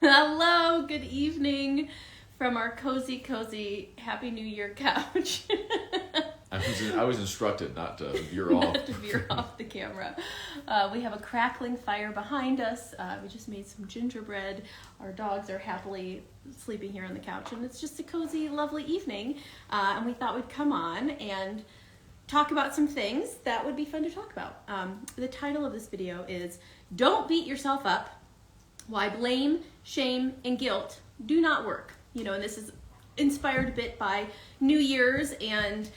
Hello, good evening from our cozy Happy New Year couch. I was instructed not to veer off. Not to veer off the camera. We have a crackling fire behind us. We just made some gingerbread. Our dogs are happily sleeping here on the couch, and it's just a cozy, lovely evening. And we thought we'd come on and talk about some things that would be fun to talk about. The title of this video is Don't Beat Yourself Up. Why blame, shame, and guilt do not work. And this is inspired a bit by New Year's, and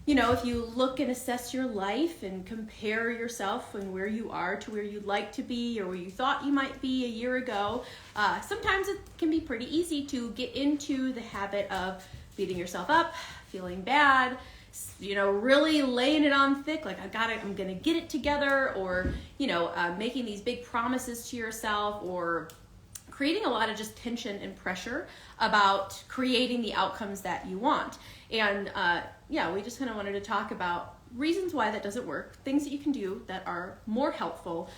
if you look and assess your life and compare yourself and where you are to where you'd like to be or where you thought you might be a year ago, sometimes it can be pretty easy to get into the habit of beating yourself up, feeling bad, really laying it on thick, like I'm gonna get it together, or making these big promises to yourself, or creating a lot of just tension and pressure about creating the outcomes that you want. And we just kind of wanted to talk about reasons why that doesn't work, things that you can do that are more helpful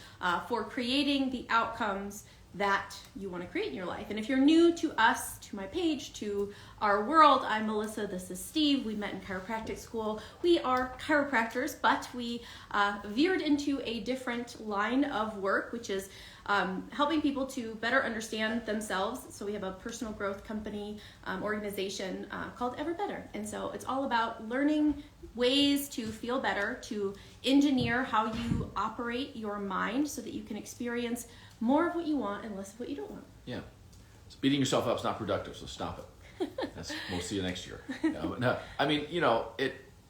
for creating the outcomes that you want to create in your life. And if you're new to us, to my page, to our world, I'm Melissa, this is Steve. We met in chiropractic school. We are chiropractors, but we veered into a different line of work, which is helping people to better understand themselves. So we have a personal growth company organization called Ever Better. And so it's all about learning ways to feel better, to engineer how you operate your mind so that you can experience more of what you want and less of what you don't want. Yeah. So beating yourself up is not productive, so stop it. We'll see you next year. No, I mean,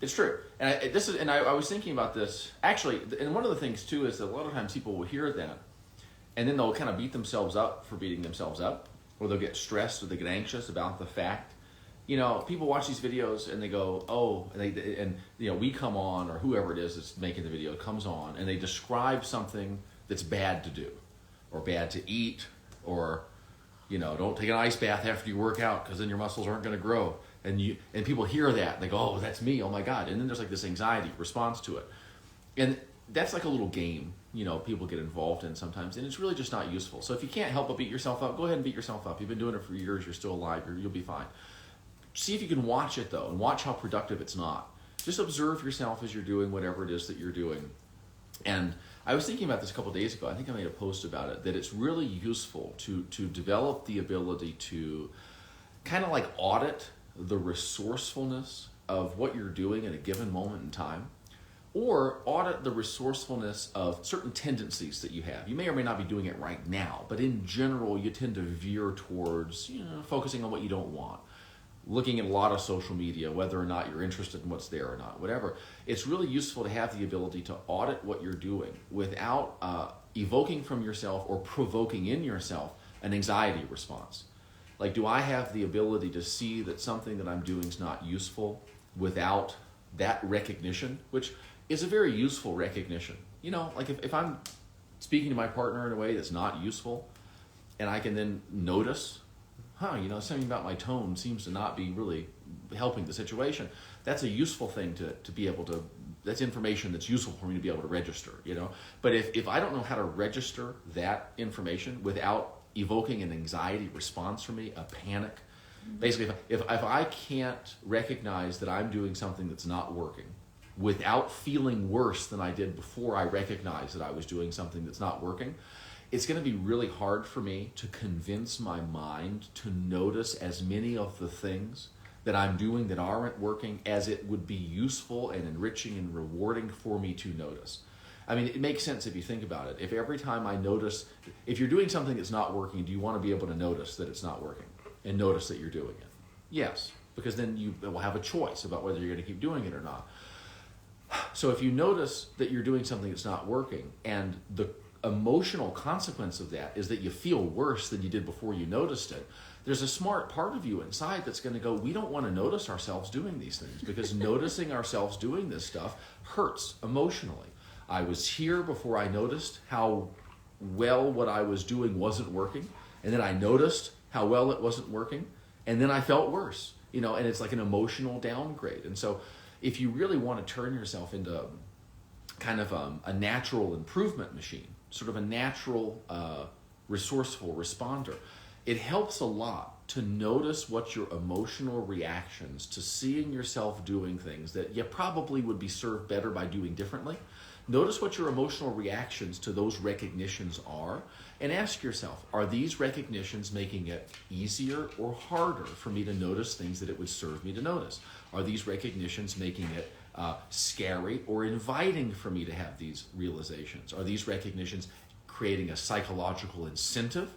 it's true. And I was thinking about this, actually, and one of the things, too, is that a lot of times people will hear that, and then they'll kind of beat themselves up for beating themselves up, or they'll get stressed or they get anxious about the fact. People watch these videos and they go, oh, and we come on, or whoever it is that's making the video comes on, and they describe something that's bad to do, or bad to eat, or don't take an ice bath after you work out because then your muscles aren't going to grow. And people hear that and they go, oh, that's me, oh my God. And then there's like this anxiety response to it. And that's like a little game, people get involved in sometimes, and it's really just not useful. So if you can't help but beat yourself up, go ahead and beat yourself up. You've been doing it for years, you're still alive, you'll be fine. See if you can watch it though, and watch how productive it's not. Just observe yourself as you're doing whatever it is that you're doing. And I was thinking about this a couple of days ago. I think I made a post about it, that it's really useful to develop the ability to kind of like audit the resourcefulness of what you're doing at a given moment in time, or audit the resourcefulness of certain tendencies that you have. You may or may not be doing it right now, but in general, you tend to veer towards focusing on what you don't want, looking at a lot of social media, whether or not you're interested in what's there or not, whatever. It's really useful to have the ability to audit what you're doing without evoking from yourself or provoking in yourself an anxiety response. Like, do I have the ability to see that something that I'm doing is not useful without that recognition, which is a very useful recognition. Like if I'm speaking to my partner in a way that's not useful, and I can then notice, something about my tone seems to not be really helping the situation. That's a useful thing to be able to, that's information that's useful for me to be able to register, But if I don't know how to register that information without evoking an anxiety response from me, a panic, basically if I can't recognize that I'm doing something that's not working without feeling worse than I did before I recognized that I was doing something that's not working, it's going to be really hard for me to convince my mind to notice as many of the things that I'm doing that aren't working as it would be useful and enriching and rewarding for me to notice. I mean, it makes sense if you think about it. If every time I notice, if you're doing something that's not working, do you want to be able to notice that it's not working and notice that you're doing it? Yes, because then you will have a choice about whether you're going to keep doing it or not. So if you notice that you're doing something that's not working, and the emotional consequence of that is that you feel worse than you did before you noticed it, there's a smart part of you inside that's going to go, we don't want to notice ourselves doing these things, because noticing ourselves doing this stuff hurts emotionally. I was here before I noticed how well what I was doing wasn't working, and then I noticed how well it wasn't working, and then I felt worse, and it's like an emotional downgrade. And so if you really want to turn yourself into kind of a natural improvement machine, sort of a natural resourceful responder, it helps a lot to notice what your emotional reactions to seeing yourself doing things that you probably would be served better by doing differently. Notice what your emotional reactions to those recognitions are, and ask yourself, are these recognitions making it easier or harder for me to notice things that it would serve me to notice? Are these recognitions making it scary or inviting for me to have these realizations? Are these recognitions creating a psychological incentive?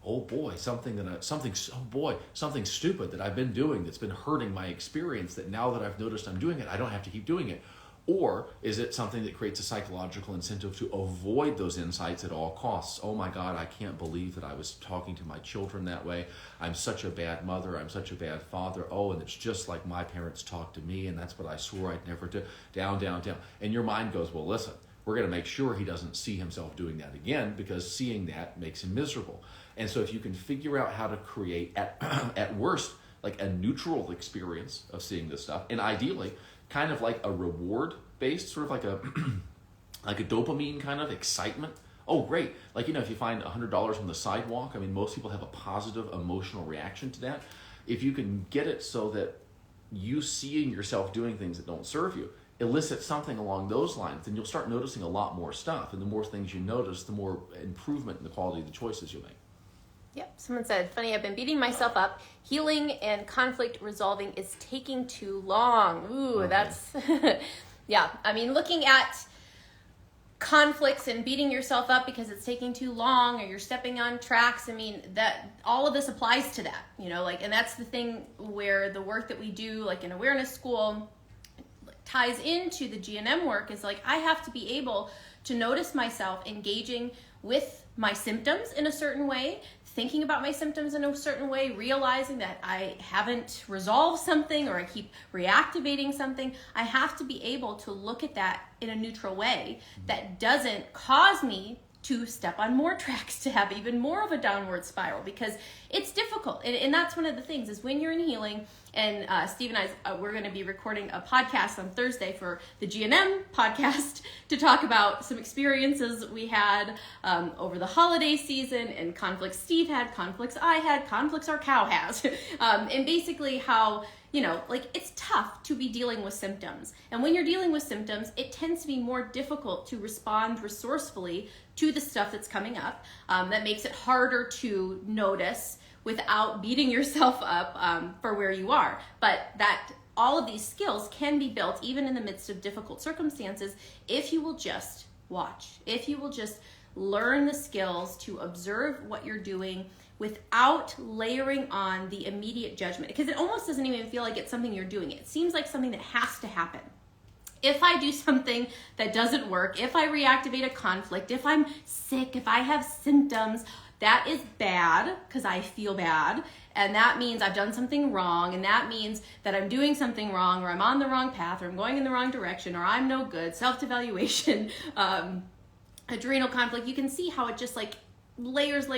Oh boy, something stupid that I've been doing that's been hurting my experience, that now that I've noticed I'm doing it, I don't have to keep doing it. Or is it something that creates a psychological incentive to avoid those insights at all costs? Oh my God, I can't believe that I was talking to my children that way. I'm such a bad mother. I'm such a bad father. Oh, and it's just like my parents talked to me, and that's what I swore I'd never do. Down, down, down. And your mind goes, well, listen, we're going to make sure he doesn't see himself doing that again, because seeing that makes him miserable. And so if you can figure out how to create, at worst, like a neutral experience of seeing this stuff, and ideally, kind of like a reward-based, sort of like a like a dopamine kind of excitement. Oh, great. Like, if you find $100 on the sidewalk, I mean, most people have a positive emotional reaction to that. If you can get it so that you seeing yourself doing things that don't serve you elicit something along those lines, then you'll start noticing a lot more stuff. And the more things you notice, the more improvement in the quality of the choices you'll make. Yep. Someone said, funny, I've been beating myself up. Healing and conflict resolving is taking too long. Ooh, okay. That's, yeah. I mean, looking at conflicts and beating yourself up because it's taking too long or you're stepping on tracks. I mean, that all of this applies to that, and that's the thing where the work that we do, like in awareness school, ties into the GNM work, is like, I have to be able to notice myself engaging with my symptoms in a certain way, thinking about my symptoms in a certain way, realizing that I haven't resolved something or I keep reactivating something. I have to be able to look at that in a neutral way that doesn't cause me to step on more tracks, to have even more of a downward spiral, because it's difficult. And that's one of the things, is when you're in healing, and Steve and I, we're going to be recording a podcast on Thursday for the GNM podcast to talk about some experiences we had over the holiday season, and conflicts Steve had, conflicts I had, conflicts our cow has, and basically how, it's tough to be dealing with symptoms. And when you're dealing with symptoms, it tends to be more difficult to respond resourcefully to the stuff that's coming up. That makes it harder to notice without beating yourself up for where you are. But that all of these skills can be built even in the midst of difficult circumstances if you will just watch, if you will just learn the skills to observe what you're doing without layering on the immediate judgment, because it almost doesn't even feel like it's something you're doing. It seems like something that has to happen. If I do something that doesn't work, if I reactivate a conflict, if I'm sick, if I have symptoms, that is bad because I feel bad, and that means I've done something wrong, and that means that I'm doing something wrong, or I'm on the wrong path, or I'm going in the wrong direction, or I'm no good, self-devaluation, adrenal conflict. You can see how it just like layers,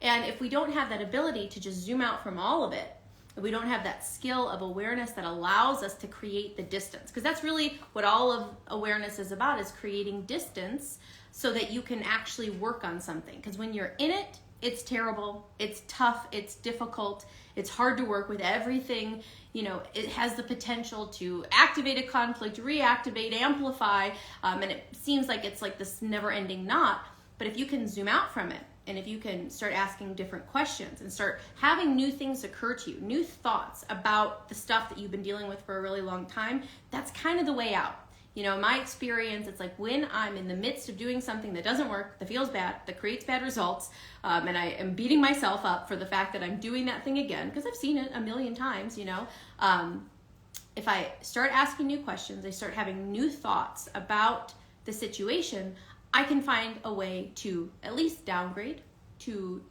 and if we don't have that ability to just zoom out from all of it, if we don't have that skill of awareness that allows us to create the distance, because that's really what all of awareness is about, is creating distance so that you can actually work on something. Because when you're in it, it's terrible, it's tough, it's difficult, it's hard to work with everything. It has the potential to activate a conflict, reactivate, amplify, and it seems like it's like this never-ending knot. But if you can zoom out from it, and if you can start asking different questions and start having new things occur to you, new thoughts about the stuff that you've been dealing with for a really long time, that's kind of the way out. In my experience, it's like when I'm in the midst of doing something that doesn't work, that feels bad, that creates bad results, and I am beating myself up for the fact that I'm doing that thing again, because I've seen it a million times, if I start asking new questions, I start having new thoughts about the situation, I can find a way to at least downgrade, to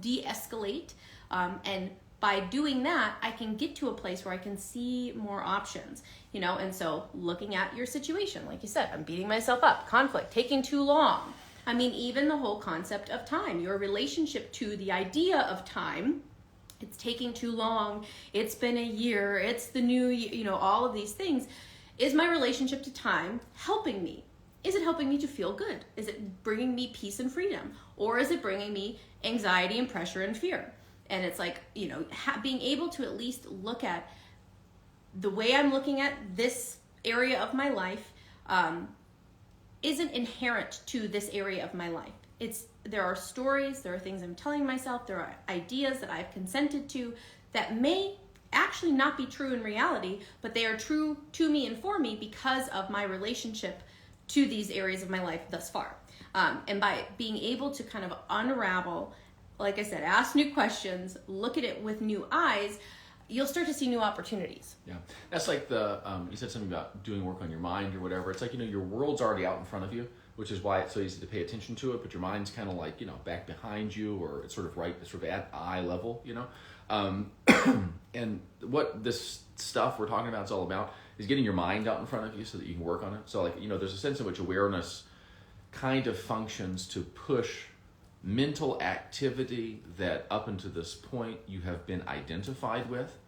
de-escalate, and by doing that, I can get to a place where I can see more options, and so looking at your situation, like you said, I'm beating myself up, conflict, taking too long. I mean, even the whole concept of time, your relationship to the idea of time, it's taking too long, it's been a year, it's the new year, all of these things. Is my relationship to time helping me is it helping me to feel good? Is it bringing me peace and freedom? Or is it bringing me anxiety and pressure and fear? And it's like, being able to at least look at the way I'm looking at this area of my life isn't inherent to this area of my life. There are stories, there are things I'm telling myself, there are ideas that I've consented to that may actually not be true in reality, but they are true to me and for me because of my relationship to these areas of my life thus far. And by being able to kind of unravel, like I said, ask new questions, look at it with new eyes, you'll start to see new opportunities. Yeah, that's like you said something about doing work on your mind or whatever. It's like, your world's already out in front of you, which is why it's so easy to pay attention to it, but your mind's kind of like, back behind you, or it's sort of at eye level, and what this stuff we're talking about is all about is getting your mind out in front of you so that you can work on it. So like, there's a sense in which awareness kind of functions to push mental activity that up until this point you have been identified with,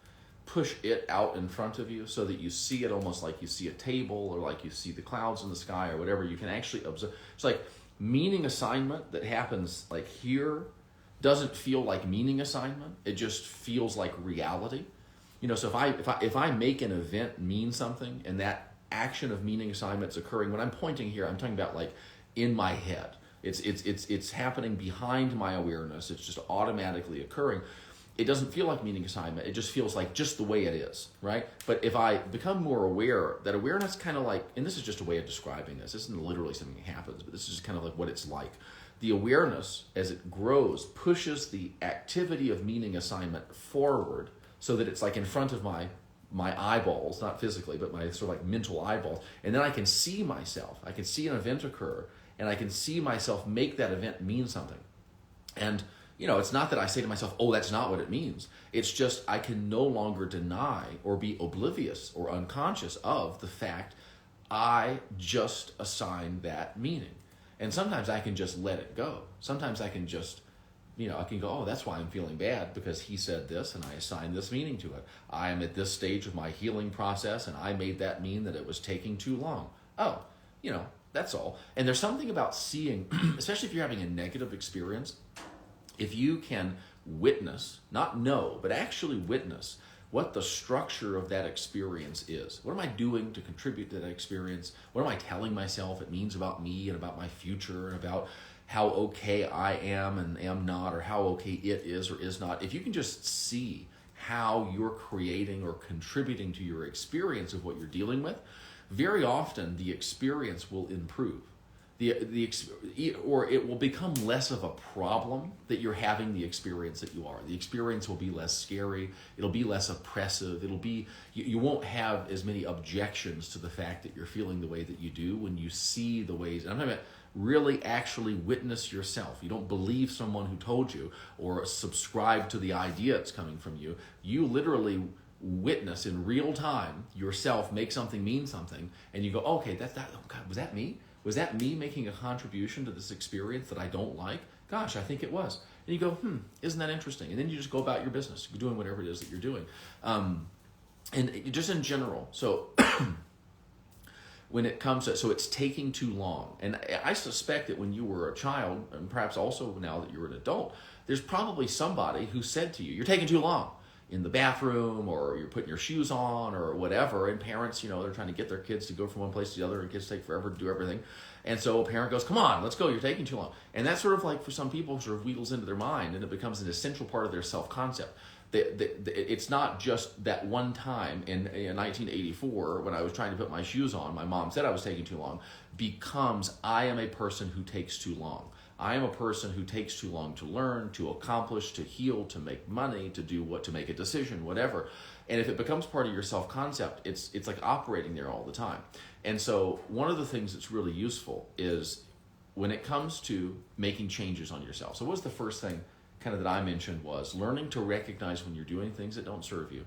push it out in front of you so that you see it almost like you see a table, or like you see the clouds in the sky or whatever. You can actually observe. It's like meaning assignment that happens like here doesn't feel like meaning assignment. It just feels like reality. So if I make an event mean something, and that action of meaning assignment's occurring, when I'm pointing here, I'm talking about like in my head. It's happening behind my awareness. It's just automatically occurring. It doesn't feel like meaning assignment. It just feels like just the way it is, right? But if I become more aware, that awareness kind of like, and this is just a way of describing this. This isn't literally something that happens, but this is just kind of like what it's like. The awareness, as it grows, pushes the activity of meaning assignment forward so that it's like in front of my eyeballs, not physically, but my sort of like mental eyeballs. And then I can see myself. I can see an event occur, and I can see myself make that event mean something. And, it's not that I say to myself, oh, that's not what it means. It's just I can no longer deny or be oblivious or unconscious of the fact I just assigned that meaning. And sometimes I can just let it go. Sometimes I can just, I can go, oh, that's why I'm feeling bad, because he said this and I assigned this meaning to it. I am at this stage of my healing process and I made that mean that it was taking too long. Oh, that's all. And there's something about seeing, especially if you're having a negative experience, if you can witness, not know, but actually witness what the structure of that experience is. What am I doing to contribute to that experience? What am I telling myself it means about me and about my future and about how okay I am and am not, or how okay it is or is not? If you can just see how you're creating or contributing to your experience of what you're dealing with, very often the experience will improve. Or it will become less of a problem that you're having the experience that you are. The experience will be less scary. It'll be less oppressive. You won't have as many objections to the fact that you're feeling the way that you do when you see the ways. And I'm talking about really actually witness yourself. You don't believe someone who told you or subscribe to the idea it's coming from you. You literally witness in real time yourself make something mean something, and you go, okay, that's that. Oh God, was that me? Was that me making a contribution to this experience that I don't like? Gosh, I think it was. And you go, isn't that interesting? And then you just go about your business, doing whatever it is that you're doing. And just in general, so when it comes to, so it's taking too long. And I suspect that when you were a child, and perhaps also now that you're an adult, there's probably somebody who said to you, you're taking too long in the bathroom, or you're putting your shoes on or whatever. And parents, they're trying to get their kids to go from one place to the other, and kids take forever to do everything. And so a parent goes, come on, let's go, you're taking too long. And that sort of like, for some people, sort of wheedles into their mind, and it becomes an essential part of their self-concept. It's not just that one time in 1984 when I was trying to put my shoes on, my mom said I was taking too long, becomes I am a person who takes too long. I am a person who takes too long to learn, to accomplish, to heal, to make money, to do what, to make a decision, whatever. And if it becomes part of your self-concept, it's like operating there all the time. And so one of the things that's really useful is when it comes to making changes on yourself. So what was the first thing kind of that I mentioned was learning to recognize when you're doing things that don't serve you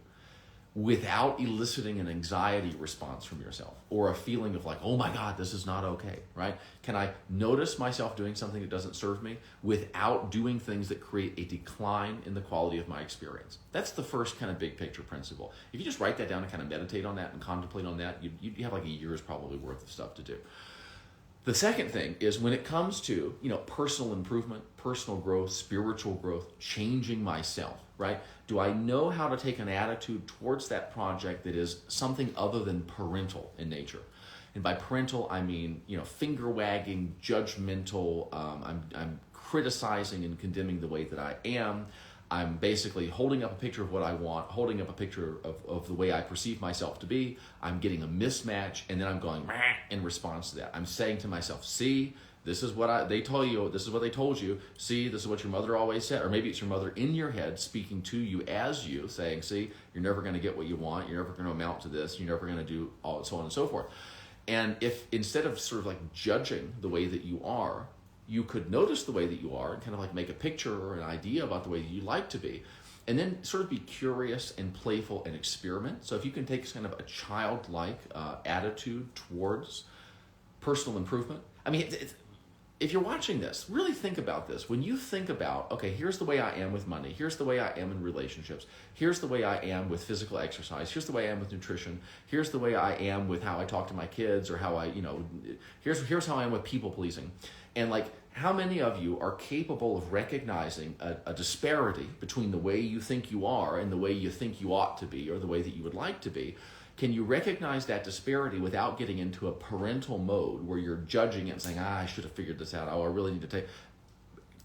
without eliciting an anxiety response from yourself or a feeling of like, oh my God, this is not okay, right? Can I notice myself doing something that doesn't serve me without doing things that create a decline in the quality of my experience? That's the first kind of big picture principle. If you just write that down and kind of meditate on that and contemplate on that, you have like a year's probably worth of stuff to do. The second thing is when it comes to, personal improvement, personal growth, spiritual growth, changing myself, right? Do I know how to take an attitude towards that project that is something other than parental in nature? And by parental, I mean, finger wagging, judgmental. I'm criticizing and condemning the way that I am. I'm basically holding up a picture of what I want, holding up a picture of the way I perceive myself to be. I'm getting a mismatch, and then I'm going "Meh," in response to that. I'm saying to myself, see, this is what they told you, this is what they told you, see, this is what your mother always said, or maybe it's your mother in your head speaking to you as you, saying, see, you're never going to get what you want, you're never going to amount to this, you're never going to do all so on and so forth. And if instead of sort of like judging the way that you are, you could notice the way that you are and kind of like make a picture or an idea about the way that you like to be, and then sort of be curious and playful and experiment. So if you can take kind of a childlike attitude towards personal improvement, I mean, if you're watching this, really think about this. When you think about, okay, here's the way I am with money, here's the way I am in relationships, here's the way I am with physical exercise, here's the way I am with nutrition, here's the way I am with how I talk to my kids, or how I, here's how I am with people pleasing. And like, how many of you are capable of recognizing a disparity between the way you think you are and the way you think you ought to be, or the way that you would like to be? Can you recognize that disparity without getting into a parental mode where you're judging it and saying, I should have figured this out, I really need to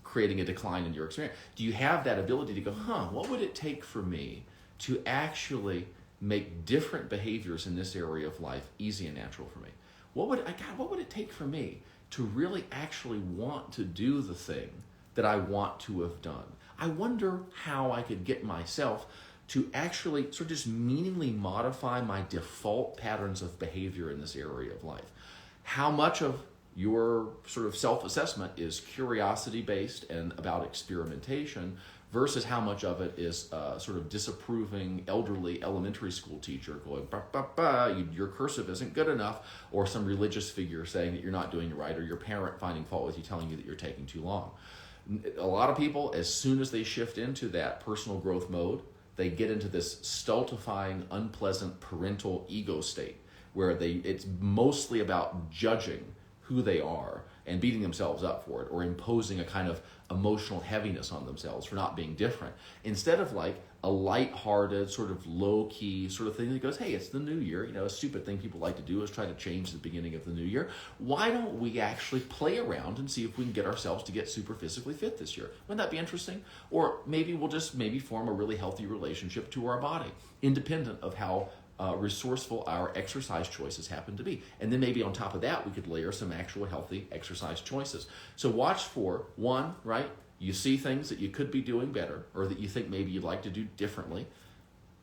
creating a decline in your experience? Do you have that ability to go, what would it take for me to actually make different behaviors in this area of life easy and natural for me? What would it take for me to really actually want to do the thing that I want to have done? I wonder how I could get myself to actually sort of just meaningfully modify my default patterns of behavior in this area of life. How much of your sort of self-assessment is curiosity-based and about experimentation versus how much of it is sort of disapproving elderly elementary school teacher going, bah, bah, bah, your cursive isn't good enough, or some religious figure saying that you're not doing it right, or your parent finding fault with you, telling you that you're taking too long. A lot of people, as soon as they shift into that personal growth mode, they get into this stultifying, unpleasant parental ego state where it's mostly about judging who they are and beating themselves up for it, or imposing a kind of emotional heaviness on themselves for not being different, instead of like a lighthearted, sort of low-key sort of thing that goes, hey, it's the new year. A stupid thing people like to do is try to change the beginning of the new year. Why don't we actually play around and see if we can get ourselves to get super physically fit this year? Wouldn't that be interesting? Or maybe we'll just form a really healthy relationship to our body, independent of how resourceful our exercise choices happen to be. And then maybe on top of that, we could layer some actual healthy exercise choices. So watch for, one, right? You see things that you could be doing better, or that you think maybe you'd like to do differently,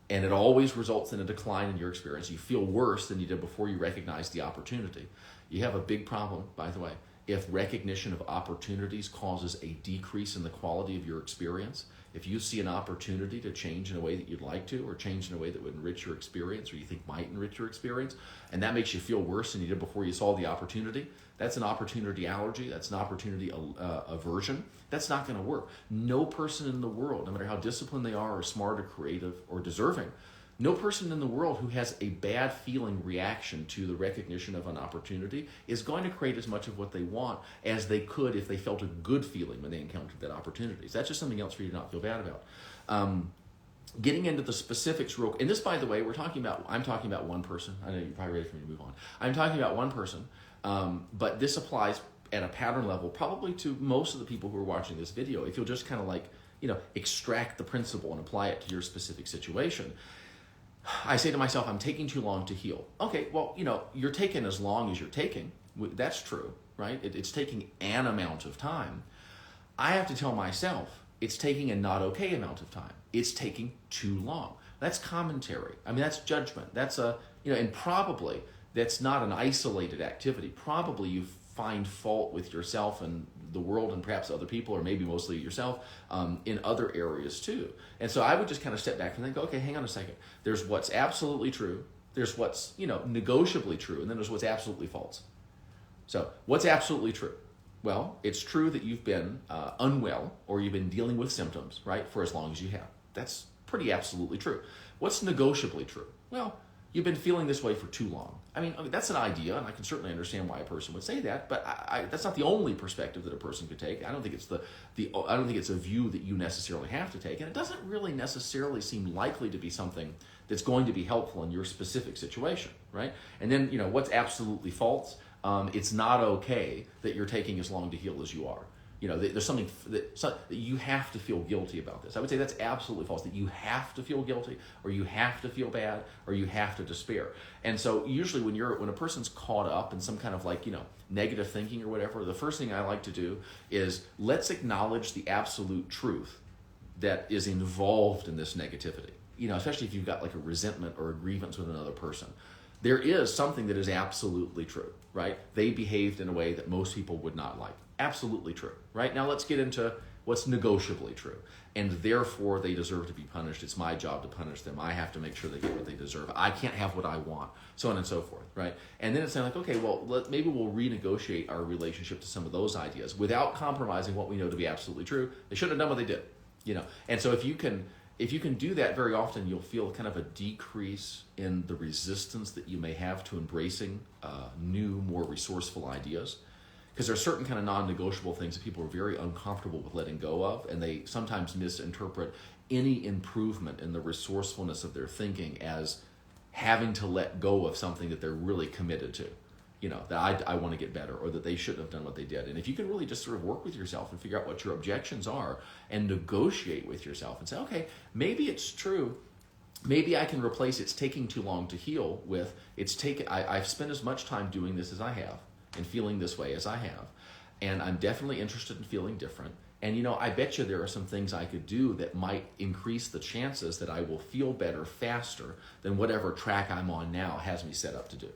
and it always results in a decline in your experience. You feel worse than you did before you recognized the opportunity. You have a big problem, by the way, if recognition of opportunities causes a decrease in the quality of your experience. If you see an opportunity to change in a way that you'd like to, or change in a way that would enrich your experience, or you think might enrich your experience, and that makes you feel worse than you did before you saw the opportunity, that's an opportunity allergy, that's an opportunity aversion. That's not going to work. No person in the world, no matter how disciplined they are, or smart, or creative, or deserving, no person in the world who has a bad feeling reaction to the recognition of an opportunity is going to create as much of what they want as they could if they felt a good feeling when they encountered that opportunity. So that's just something else for you to not feel bad about. Getting into the specifics real quick, and this, by the way, I'm talking about one person. I know you're probably ready for me to move on. I'm talking about one person, but this applies at a pattern level probably to most of the people who are watching this video. If you'll just kind of like, extract the principle and apply it to your specific situation. I say to myself, I'm taking too long to heal. Okay, well, you're taking as long as you're taking. That's true, right? It's taking an amount of time. I have to tell myself it's taking a not okay amount of time. It's taking too long. That's commentary. I mean, that's judgment. That's and probably that's not an isolated activity. Probably you find fault with yourself and the world and perhaps other people, or maybe mostly yourself, in other areas too. And so I would just kind of step back and think, okay, hang on a second. There's what's absolutely true. There's what's, negotiably true. And then there's what's absolutely false. So what's absolutely true? Well, it's true that you've been unwell, or you've been dealing with symptoms, right, for as long as you have. That's pretty absolutely true. What's negotiably true? Well, you've been feeling this way for too long. I mean, that's an idea, and I can certainly understand why a person would say that, but that's not the only perspective that a person could take. I don't think it's I don't think it's a view that you necessarily have to take, and it doesn't really necessarily seem likely to be something that's going to be helpful in your specific situation, right? And then, what's absolutely false? It's not okay that you're taking as long to heal as you are. There's something that you have to feel guilty about this. I would say that's absolutely false, that you have to feel guilty, or you have to feel bad, or you have to despair. And so usually when a person's caught up in some kind of negative thinking or whatever, the first thing I like to do is let's acknowledge the absolute truth that is involved in this negativity. Especially if you've got a resentment or a grievance with another person. There is something that is absolutely true, right? They behaved in a way that most people would not like. Absolutely true, right? Now let's get into what's negotiably true. And therefore they deserve to be punished. It's my job to punish them. I have to make sure they get what they deserve. I can't have what I want, so on and so forth, right? And then it's okay, well, maybe we'll renegotiate our relationship to some of those ideas without compromising what we know to be absolutely true. They shouldn't have done what they did, And so if you can do that very often, you'll feel kind of a decrease in the resistance that you may have to embracing new, more resourceful ideas. Because there are certain kind of non-negotiable things that people are very uncomfortable with letting go of, and they sometimes misinterpret any improvement in the resourcefulness of their thinking as having to let go of something that they're really committed to. That I want to get better, or that they shouldn't have done what they did. And if you can really just sort of work with yourself and figure out what your objections are and negotiate with yourself and say, okay, maybe it's true. Maybe I can replace it's taking too long to heal with I've spent as much time doing this as I have and feeling this way as I have. And I'm definitely interested in feeling different. And I bet you there are some things I could do that might increase the chances that I will feel better faster than whatever track I'm on now has me set up to do.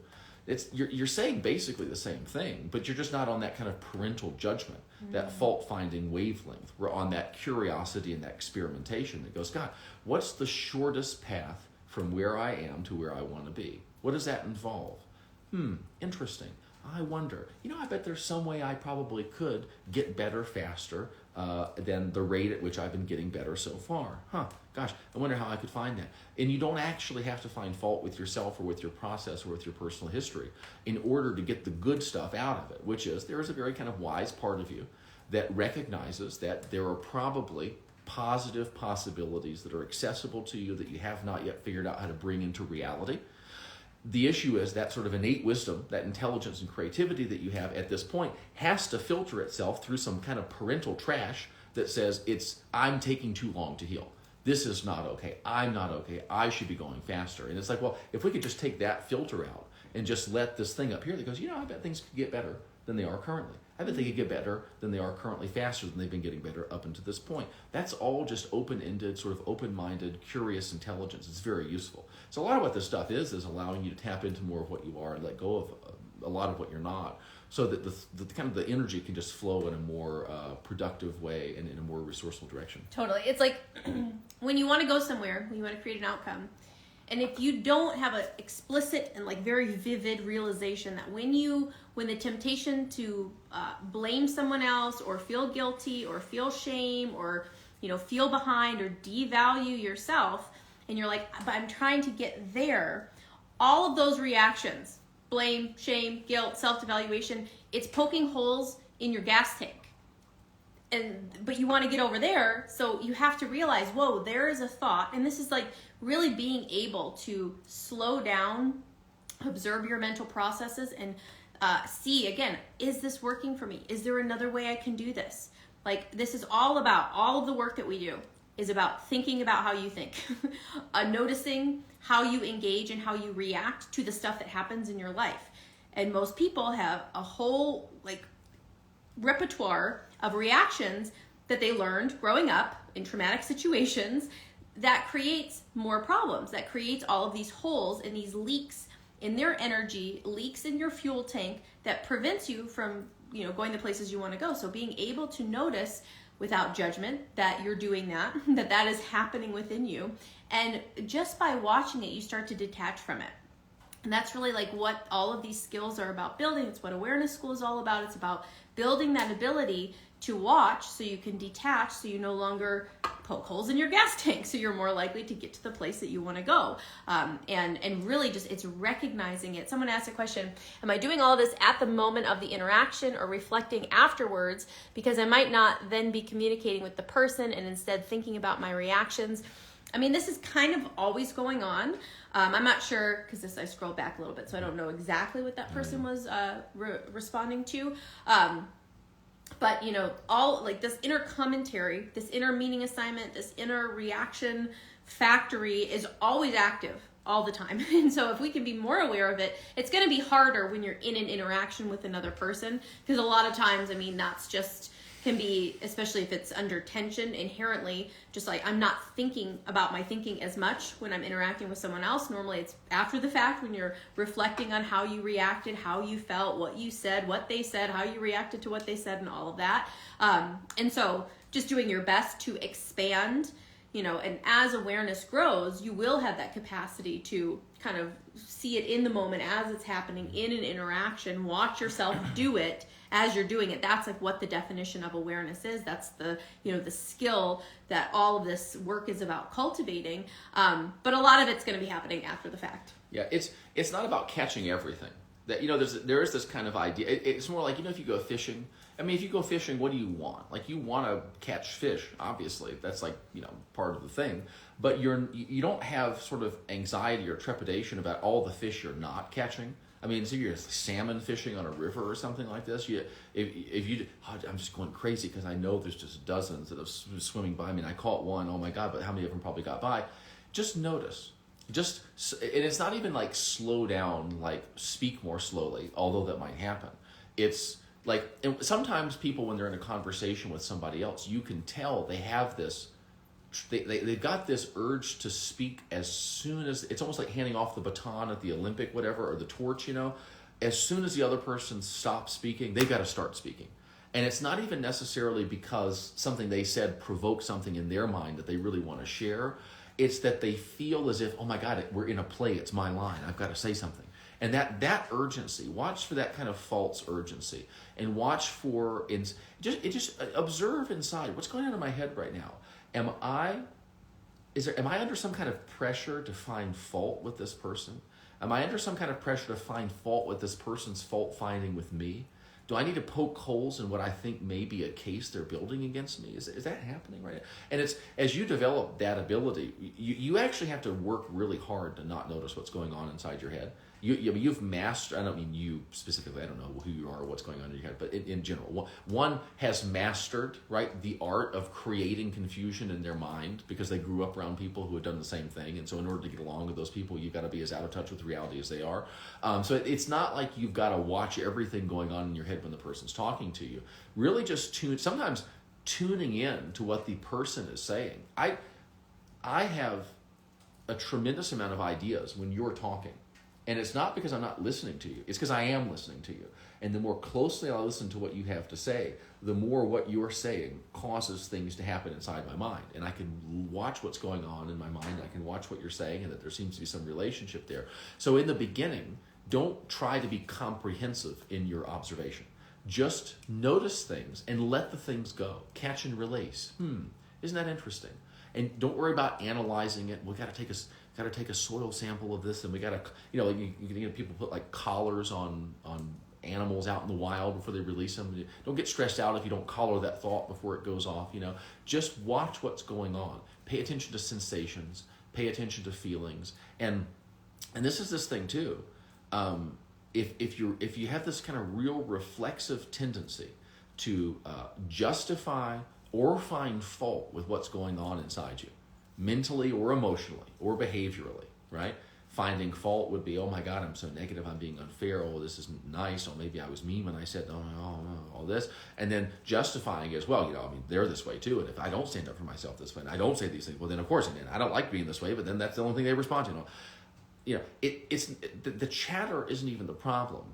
You're saying basically the same thing, but you're just not on that kind of parental judgment, that fault-finding wavelength. We're on that curiosity and that experimentation that goes, God, what's the shortest path from where I am to where I want to be? What does that involve? Interesting. I wonder. I bet there's some way I probably could get better faster than the rate at which I've been getting better so far. Gosh, I wonder how I could find that. And you don't actually have to find fault with yourself or with your process or with your personal history in order to get the good stuff out of it, which is there is a very kind of wise part of you that recognizes that there are probably positive possibilities that are accessible to you that you have not yet figured out how to bring into reality. The issue is that sort of innate wisdom, that intelligence and creativity that you have at this point has to filter itself through some kind of parental trash that says I'm taking too long to heal. This is not okay. I'm not okay. I should be going faster. And it's well, if we could just take that filter out and just let this thing up here that goes, I bet things could get better than they are currently. I bet they could get better than they are currently, faster than they've been getting better up until this point. That's all just open-ended, sort of open-minded, curious intelligence. It's very useful. So a lot of what this stuff is allowing you to tap into more of what you are and let go of a lot of what you're not, so that the kind of the energy can just flow in a more productive way and in a more resourceful direction. Totally. It's like when you want to go somewhere, when you want to create an outcome, and if you don't have an explicit and very vivid realization that when the temptation to blame someone else or feel guilty or feel shame or feel behind or devalue yourself, and you're but I'm trying to get there, all of those reactions, blame, shame, guilt, self-devaluation, it's poking holes in your gas tank. But you want to get over there, so you have to realize, whoa, there is a thought, and this is really being able to slow down, observe your mental processes, and see, again, is this working for me? Is there another way I can do this? This is all of the work that we do is about thinking about how you think, noticing how you engage and how you react to the stuff that happens in your life. And most people have a whole repertoire of reactions that they learned growing up in traumatic situations that creates more problems, that creates all of these holes and these leaks in their energy, leaks in your fuel tank that prevents you from going the places you want to go. So being able to notice without judgment that you're doing that is happening within you, and just by watching it you start to detach from it. And that's really what all of these skills are about building. It's what awareness school is all about. It's about building that ability to watch so you can detach, so you no longer poke holes in your gas tank, so you're more likely to get to the place that you want to go. And really just, it's recognizing it. Someone asked a question, am I doing all this at the moment of the interaction or reflecting afterwards? Because I might not then be communicating with the person and instead thinking about my reactions. I mean, this is kind of always going on. I'm not sure, because I scrolled back a little bit, so I don't know exactly what that person was responding to. But, you know, all like this inner commentary, this inner meaning assignment, this inner reaction factory is always active all the time. And so if we can be more aware of it, it's going to be harder when you're in an interaction with another person. Because a lot of times, I mean, that's just can be, especially if it's under tension, inherently just like I'm not thinking about my thinking as much when I'm interacting with someone else. Normally it's after the fact when you're reflecting on how you reacted, how you felt, what you said, what they said, how you reacted to what they said, and all of that. And so just doing your best to expand, you know, and as awareness grows, you will have that capacity to kind of see it in the moment as it's happening in an interaction. Watch yourself do it as you're doing it. That's like what the definition of awareness is. That's the, you know, the skill that all of this work is about cultivating. But a lot of it's going to be happening after the fact. Yeah, it's not about catching everything. That, you know, there is this kind of idea. It's more like, you know, if you go fishing. I mean, if you go fishing, what do you want? Like, you want to catch fish, obviously. That's like, you know, part of the thing. But you don't have sort of anxiety or trepidation about all the fish you're not catching. I mean, so you're salmon fishing on a river or something like this. I'm just going crazy because I know there's just dozens that are swimming by me, and I caught one. Oh my God! But how many of them probably got by? Just notice. And it's not even like slow down, like speak more slowly, although that might happen. It's like, and sometimes people, when they're in a conversation with somebody else, you can tell they have this. They've got this urge to speak as soon as, it's almost like handing off the baton at the Olympic whatever, or the torch, you know. As soon as the other person stops speaking, they've got to start speaking. And it's not even necessarily because something they said provoked something in their mind that they really want to share. It's that they feel as if, oh my God, we're in a play, it's my line, I've got to say something. And that urgency, watch for that kind of false urgency, and watch for, just observe inside, what's going on in my head right now? Am I under some kind of pressure to find fault with this person? Am I under some kind of pressure to find fault with this person's fault finding with me? Do I need to poke holes in what I think may be a case they're building against me? Is that happening right now? And it's, as you develop that ability, you actually have to work really hard to not notice what's going on inside your head. You've mastered, I don't mean you specifically, I don't know who you are or what's going on in your head, but in general, one has mastered, right, the art of creating confusion in their mind because they grew up around people who have done the same thing. And so in order to get along with those people, you've got to be as out of touch with reality as they are. So it's not like you've got to watch everything going on in your head when the person's talking to you. Really just sometimes tuning in to what the person is saying. I have a tremendous amount of ideas when you're talking. And it's not because I'm not listening to you. It's because I am listening to you. And the more closely I listen to what you have to say, the more what you're saying causes things to happen inside my mind. And I can watch what's going on in my mind. I can watch what you're saying, and that there seems to be some relationship there. So in the beginning, don't try to be comprehensive in your observation. Just notice things and let the things go. Catch and release. Isn't that interesting? And don't worry about analyzing it. We got to take a soil sample of this, and we got to, you know, people put like collars on animals out in the wild before they release them. Don't get stressed out if you don't collar that thought before it goes off. You know, just watch what's going on. Pay attention to sensations. Pay attention to feelings. And this is this thing too. If you have this kind of real reflexive tendency to justify or find fault with what's going on inside you, mentally or emotionally or behaviorally, right? Finding fault would be, oh my God, I'm so negative, I'm being unfair, oh, this isn't nice, or maybe I was mean when I said, no, all this. And then justifying as well, you know, I mean, they're this way too, and if I don't stand up for myself this way, and I don't say these things, well, then of course, I don't like being this way, but then that's the only thing they respond to. You know, it's the chatter isn't even the problem.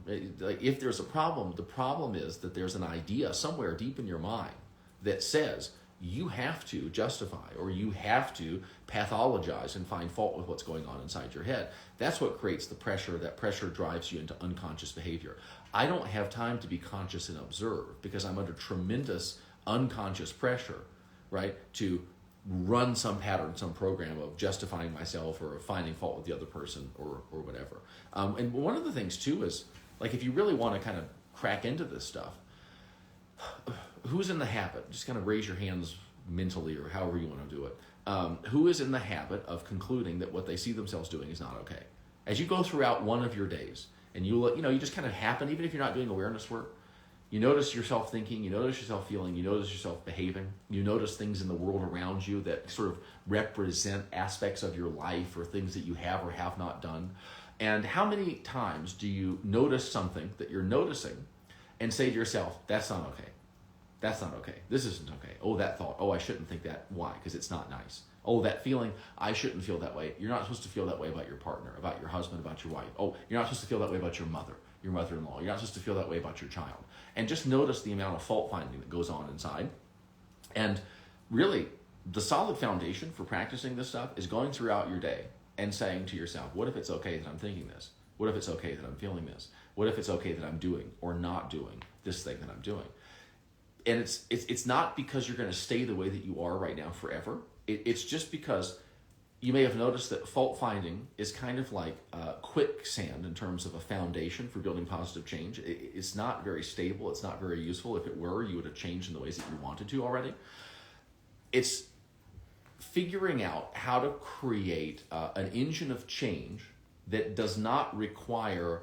Like, if there's a problem, the problem is that there's an idea somewhere deep in your mind that says you have to justify or you have to pathologize and find fault with what's going on inside your head. That's what creates the pressure. That pressure drives you into unconscious behavior. I don't have time to be conscious and observe because I'm under tremendous unconscious pressure, right, to run some pattern, some program of justifying myself or finding fault with the other person or whatever. And one of the things too is, like, if you really want to kind of crack into this stuff, who's in the habit, just kind of raise your hands mentally or however you want to do it, who is in the habit of concluding that what they see themselves doing is not okay? As you go throughout one of your days, and you just kind of happen, even if you're not doing awareness work, you notice yourself thinking, you notice yourself feeling, you notice yourself behaving, you notice things in the world around you that sort of represent aspects of your life or things that you have or have not done. And how many times do you notice something that you're noticing and say to yourself, that's not okay. That's not okay. This isn't okay. Oh, that thought. Oh, I shouldn't think that. Why? Because it's not nice. Oh, that feeling. I shouldn't feel that way. You're not supposed to feel that way about your partner, about your husband, about your wife. Oh, you're not supposed to feel that way about your mother, your mother-in-law. You're not supposed to feel that way about your child. And just notice the amount of fault finding that goes on inside. And really, the solid foundation for practicing this stuff is going throughout your day and saying to yourself, what if it's okay that I'm thinking this? What if it's okay that I'm feeling this? What if it's okay that I'm doing or not doing this thing that I'm doing? And it's not because you're going to stay the way that you are right now forever. It's just because you may have noticed that fault finding is kind of like quicksand in terms of a foundation for building positive change. It's not very stable. It's not very useful. If it were, you would have changed in the ways that you wanted to already. It's figuring out how to create an engine of change that does not require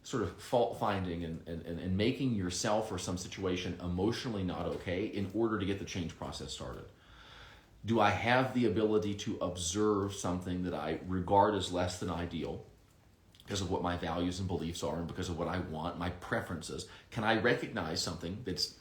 sort of fault finding and making yourself or some situation emotionally not okay in order to get the change process started. Do I have the ability to observe something that I regard as less than ideal because of what my values and beliefs are and because of what I want, my preferences? Can I recognize something that's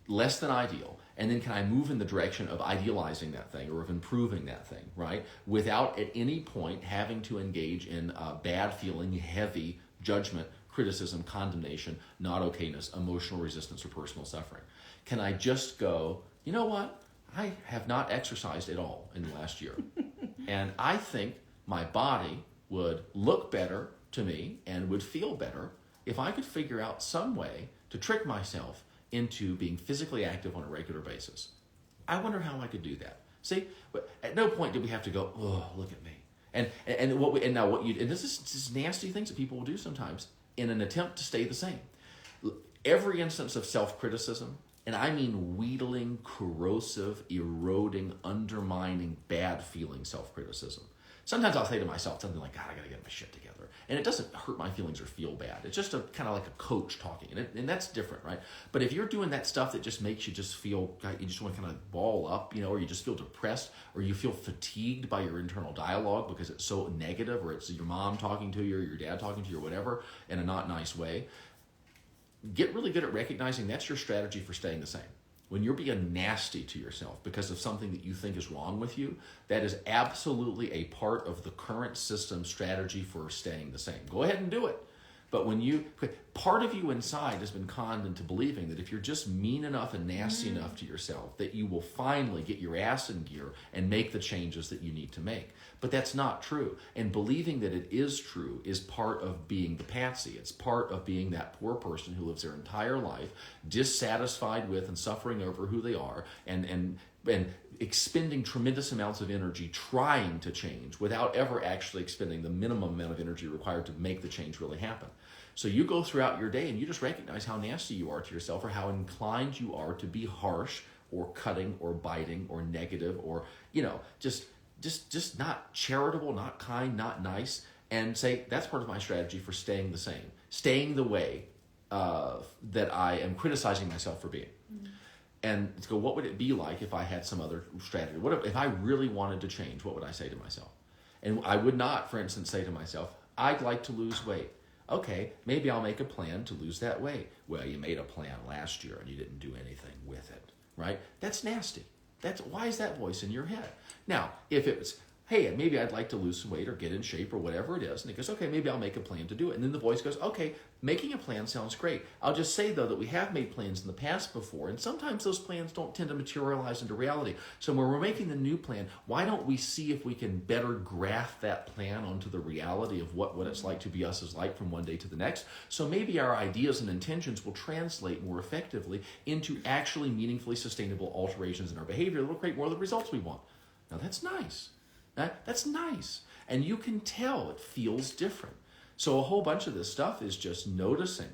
less than ideal, and then can I move in the direction of idealizing that thing or of improving that thing, right? Without at any point having to engage in bad feeling, heavy judgment, criticism, condemnation, not okayness, emotional resistance, or personal suffering. Can I just go, you know what? I have not exercised at all in the last year. And I think my body would look better to me and would feel better if I could figure out some way to trick myself into being physically active on a regular basis. I wonder how I could do that. See, at no point did we have to go, oh, look at me. And this is just nasty things that people will do sometimes in an attempt to stay the same. Every instance of self-criticism, and I mean wheedling, corrosive, eroding, undermining, bad feeling self-criticism. Sometimes I'll say to myself something like, God, I gotta get my shit together. And it doesn't hurt my feelings or feel bad. It's just a kind of like a coach talking. And that's different, right? But if you're doing that stuff that just makes you just feel, you just want to kind of ball up, or you just feel depressed, or you feel fatigued by your internal dialogue because it's so negative, or it's your mom talking to you, or your dad talking to you, or whatever, in a not nice way, get really good at recognizing that's your strategy for staying the same. When you're being nasty to yourself because of something that you think is wrong with you, that is absolutely a part of the current system strategy for staying the same. Go ahead and do it. But part of you inside has been conned into believing that if you're just mean enough and nasty enough to yourself, that you will finally get your ass in gear and make the changes that you need to make. But that's not true. And believing that it is true is part of being the patsy. It's part of being that poor person who lives their entire life dissatisfied with and suffering over who they are and expending tremendous amounts of energy trying to change without ever actually expending the minimum amount of energy required to make the change really happen. So you go throughout your day and you just recognize how nasty you are to yourself or how inclined you are to be harsh or cutting or biting or negative or, just not charitable, not kind, not nice, and say, that's part of my strategy for staying the same, staying the way that I am criticizing myself for being. Mm-hmm. And to go, what would it be like if I had some other strategy? What if I really wanted to change? What would I say to myself? And I would not, for instance, say to myself, I'd like to lose weight. Okay, maybe I'll make a plan to lose that weight. Well, you made a plan last year and you didn't do anything with it, right? That's nasty. Why is that voice in your head? Now, if it was, hey, maybe I'd like to lose some weight or get in shape or whatever it is. And it goes, okay, maybe I'll make a plan to do it. And then the voice goes, okay, making a plan sounds great. I'll just say, though, that we have made plans in the past before, and sometimes those plans don't tend to materialize into reality. So when we're making the new plan, why don't we see if we can better graft that plan onto the reality of what it's like to be us is like from one day to the next? So maybe our ideas and intentions will translate more effectively into actually meaningfully sustainable alterations in our behavior that will create more of the results we want. Now that's nice. That's nice. And you can tell it feels different. So a whole bunch of this stuff is just noticing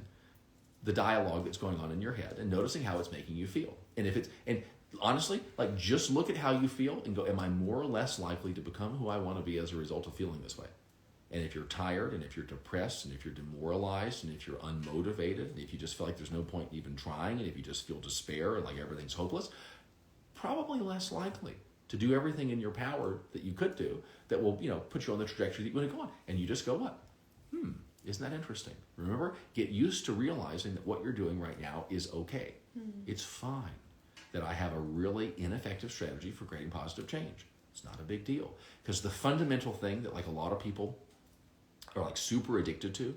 the dialogue that's going on in your head and noticing how it's making you feel. And honestly, like, just look at how you feel and go, am I more or less likely to become who I want to be as a result of feeling this way? And if you're tired, and if you're depressed, and if you're demoralized, and if you're unmotivated, and if you just feel like there's no point in even trying, and if you just feel despair and like everything's hopeless, probably less likely to do everything in your power that you could do that will, put you on the trajectory that you want to go on. And you just go up. Isn't that interesting? Remember, get used to realizing that what you're doing right now is okay. It's fine that I have a really ineffective strategy for creating positive change. It's not a big deal. Because the fundamental thing that, like, a lot of people are like super addicted to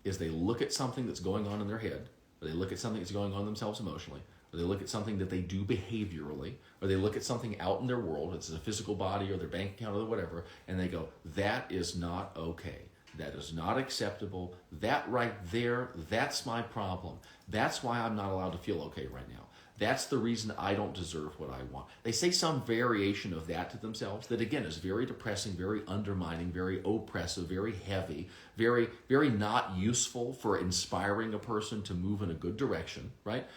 is they look at something that's going on in their head, or they look at something that's going on themselves emotionally, or they look at something that they do behaviorally, or they look at something out in their world, it's a physical body or their bank account or whatever, and they go, that is not okay. That is not acceptable. That right there, that's my problem. That's why I'm not allowed to feel okay right now. That's the reason I don't deserve what I want. They say some variation of that to themselves that, again, is very depressing, very undermining, very oppressive, very heavy, very, very not useful for inspiring a person to move in a good direction, right?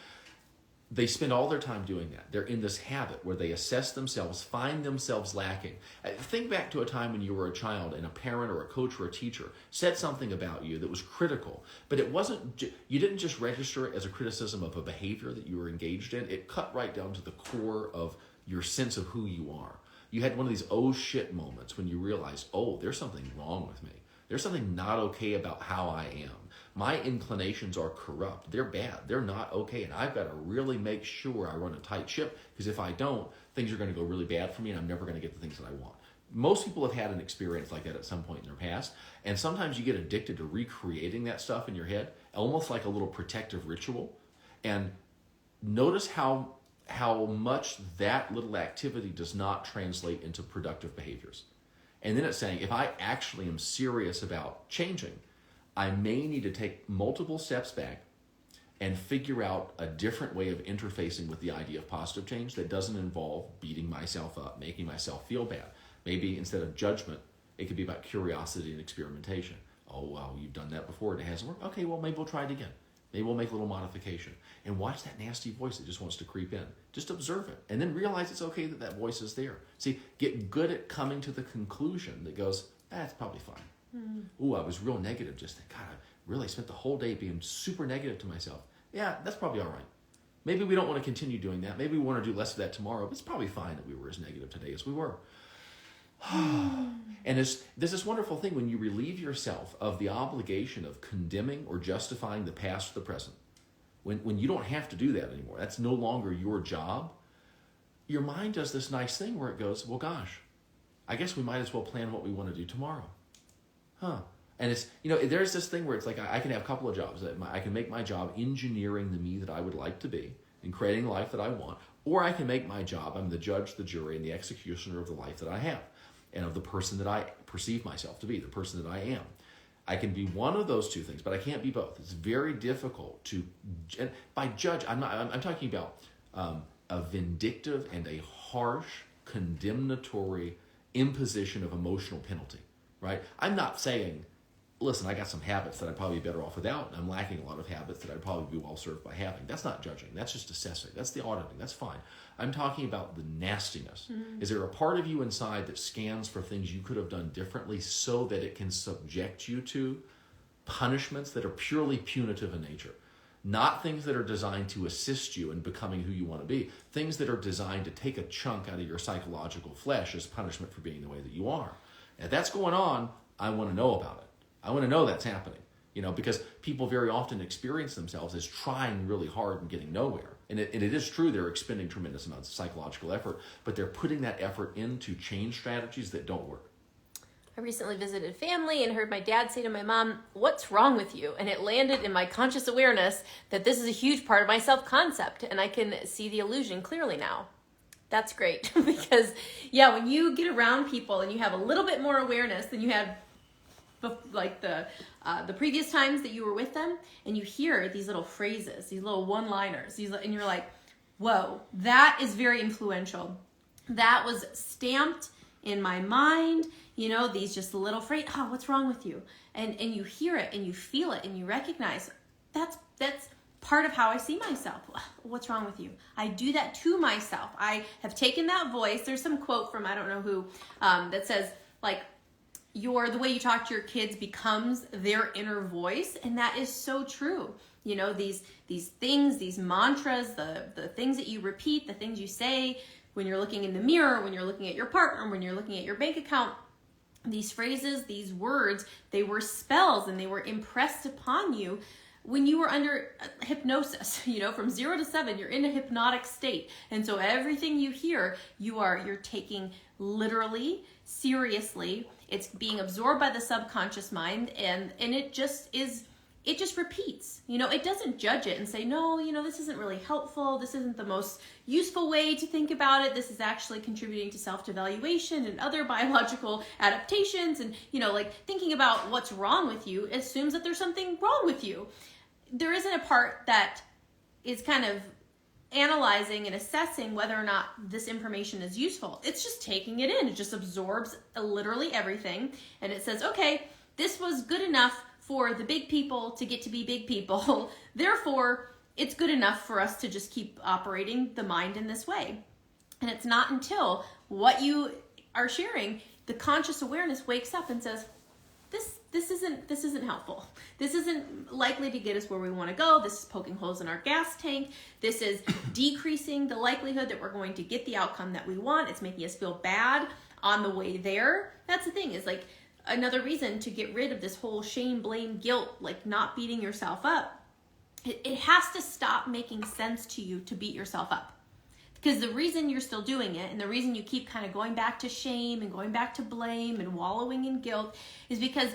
They spend all their time doing that. They're in this habit where they assess themselves, find themselves lacking. Think back to a time when you were a child and a parent or a coach or a teacher said something about you that was critical, but it wasn't, you didn't just register it as a criticism of a behavior that you were engaged in. It cut right down to the core of your sense of who you are. You had one of these oh shit moments when you realized, oh, there's something wrong with me. There's something not okay about how I am. My inclinations are corrupt. They're bad. They're not okay. And I've got to really make sure I run a tight ship, because if I don't, things are going to go really bad for me and I'm never going to get the things that I want. Most people have had an experience like that at some point in their past. And sometimes you get addicted to recreating that stuff in your head, almost like a little protective ritual. And notice how much that little activity does not translate into productive behaviors. And then it's saying, if I actually am serious about changing, I may need to take multiple steps back and figure out a different way of interfacing with the idea of positive change that doesn't involve beating myself up, making myself feel bad. Maybe instead of judgment, it could be about curiosity and experimentation. Oh, wow, you've done that before and it hasn't worked. Okay, well, maybe we'll try it again. Maybe we'll make a little modification. And watch that nasty voice that just wants to creep in. Just observe it. And then realize it's okay that voice is there. See, get good at coming to the conclusion that goes, that's probably fine. Ooh, I was real negative just then. God, I really spent the whole day being super negative to myself. Yeah, that's probably all right. Maybe we don't want to continue doing that. Maybe we want to do less of that tomorrow. But it's probably fine that we were as negative today as we were. And there's this wonderful thing when you relieve yourself of the obligation of condemning or justifying the past or the present. When you don't have to do that anymore, that's no longer your job. Your mind does this nice thing where it goes, well, gosh, I guess we might as well plan what we want to do tomorrow. And it's, there's this thing where it's like, I can have a couple of jobs. I can make my job engineering the me that I would like to be and creating the life that I want. Or I can make my job, I'm the judge, the jury, and the executioner of the life that I have and of the person that I perceive myself to be, the person that I am. I can be one of those two things, but I can't be both. It's very difficult to, and by judge, I'm talking about a vindictive and a harsh, condemnatory imposition of emotional penalty. Right? I'm not saying, listen, I got some habits that I'd probably be better off without, and I'm lacking a lot of habits that I'd probably be well served by having. That's not judging. That's just assessing. That's the auditing. That's fine. I'm talking about the nastiness. Is there a part of you inside that scans for things you could have done differently so that it can subject you to punishments that are purely punitive in nature? Not things that are designed to assist you in becoming who you want to be. Things that are designed to take a chunk out of your psychological flesh as punishment for being the way that you are. If that's going on, I want to know about it. I want to know that's happening, because people very often experience themselves as trying really hard and getting nowhere. and it is true they're expending tremendous amounts of psychological effort, but they're putting that effort into change strategies that don't work. I recently visited family and heard my dad say to my mom, "What's wrong with you?" And it landed in my conscious awareness that this is a huge part of my self-concept, and I can see the illusion clearly now. That's great because, yeah, when you get around people and you have a little bit more awareness than you had like the previous times that you were with them, and you hear these little phrases, these little one-liners, and you're like, whoa, that is very influential. That was stamped in my mind, these just little phrases, oh, what's wrong with you? And you hear it and you feel it and you recognize that's part of how I see myself. What's wrong with you? I do that to myself. I have taken that voice. There's some quote from I don't know who that says like, the way you talk to your kids becomes their inner voice, and that is so true. These things, these mantras, the things that you repeat, the things you say when you're looking in the mirror, when you're looking at your partner, when you're looking at your bank account, these phrases, these words, they were spells and they were impressed upon you when you were under hypnosis. From 0 to 7, you're in a hypnotic state. And so everything you hear, you're taking literally, seriously. It's being absorbed by the subconscious mind, and it just repeats. It doesn't judge it and say, no, this isn't really helpful. This isn't the most useful way to think about it. This is actually contributing to self-devaluation and other biological adaptations. And, like thinking about what's wrong with you assumes that there's something wrong with you. There isn't a part that is kind of analyzing and assessing whether or not this information is useful. It's just taking it in. It just absorbs literally everything. And it says, okay, this was good enough for the big people to get to be big people. Therefore, it's good enough for us to just keep operating the mind in this way. And it's not until what you are sharing, the conscious awareness wakes up and says, this isn't helpful. This isn't likely to get us where we want to go. This is poking holes in our gas tank. This is decreasing the likelihood that we're going to get the outcome that we want. It's making us feel bad on the way there. That's the thing, is like another reason to get rid of this whole shame, blame, guilt, like not beating yourself up. It has to stop making sense to you to beat yourself up. Because the reason you're still doing it, and the reason you keep kind of going back to shame and going back to blame and wallowing in guilt, is because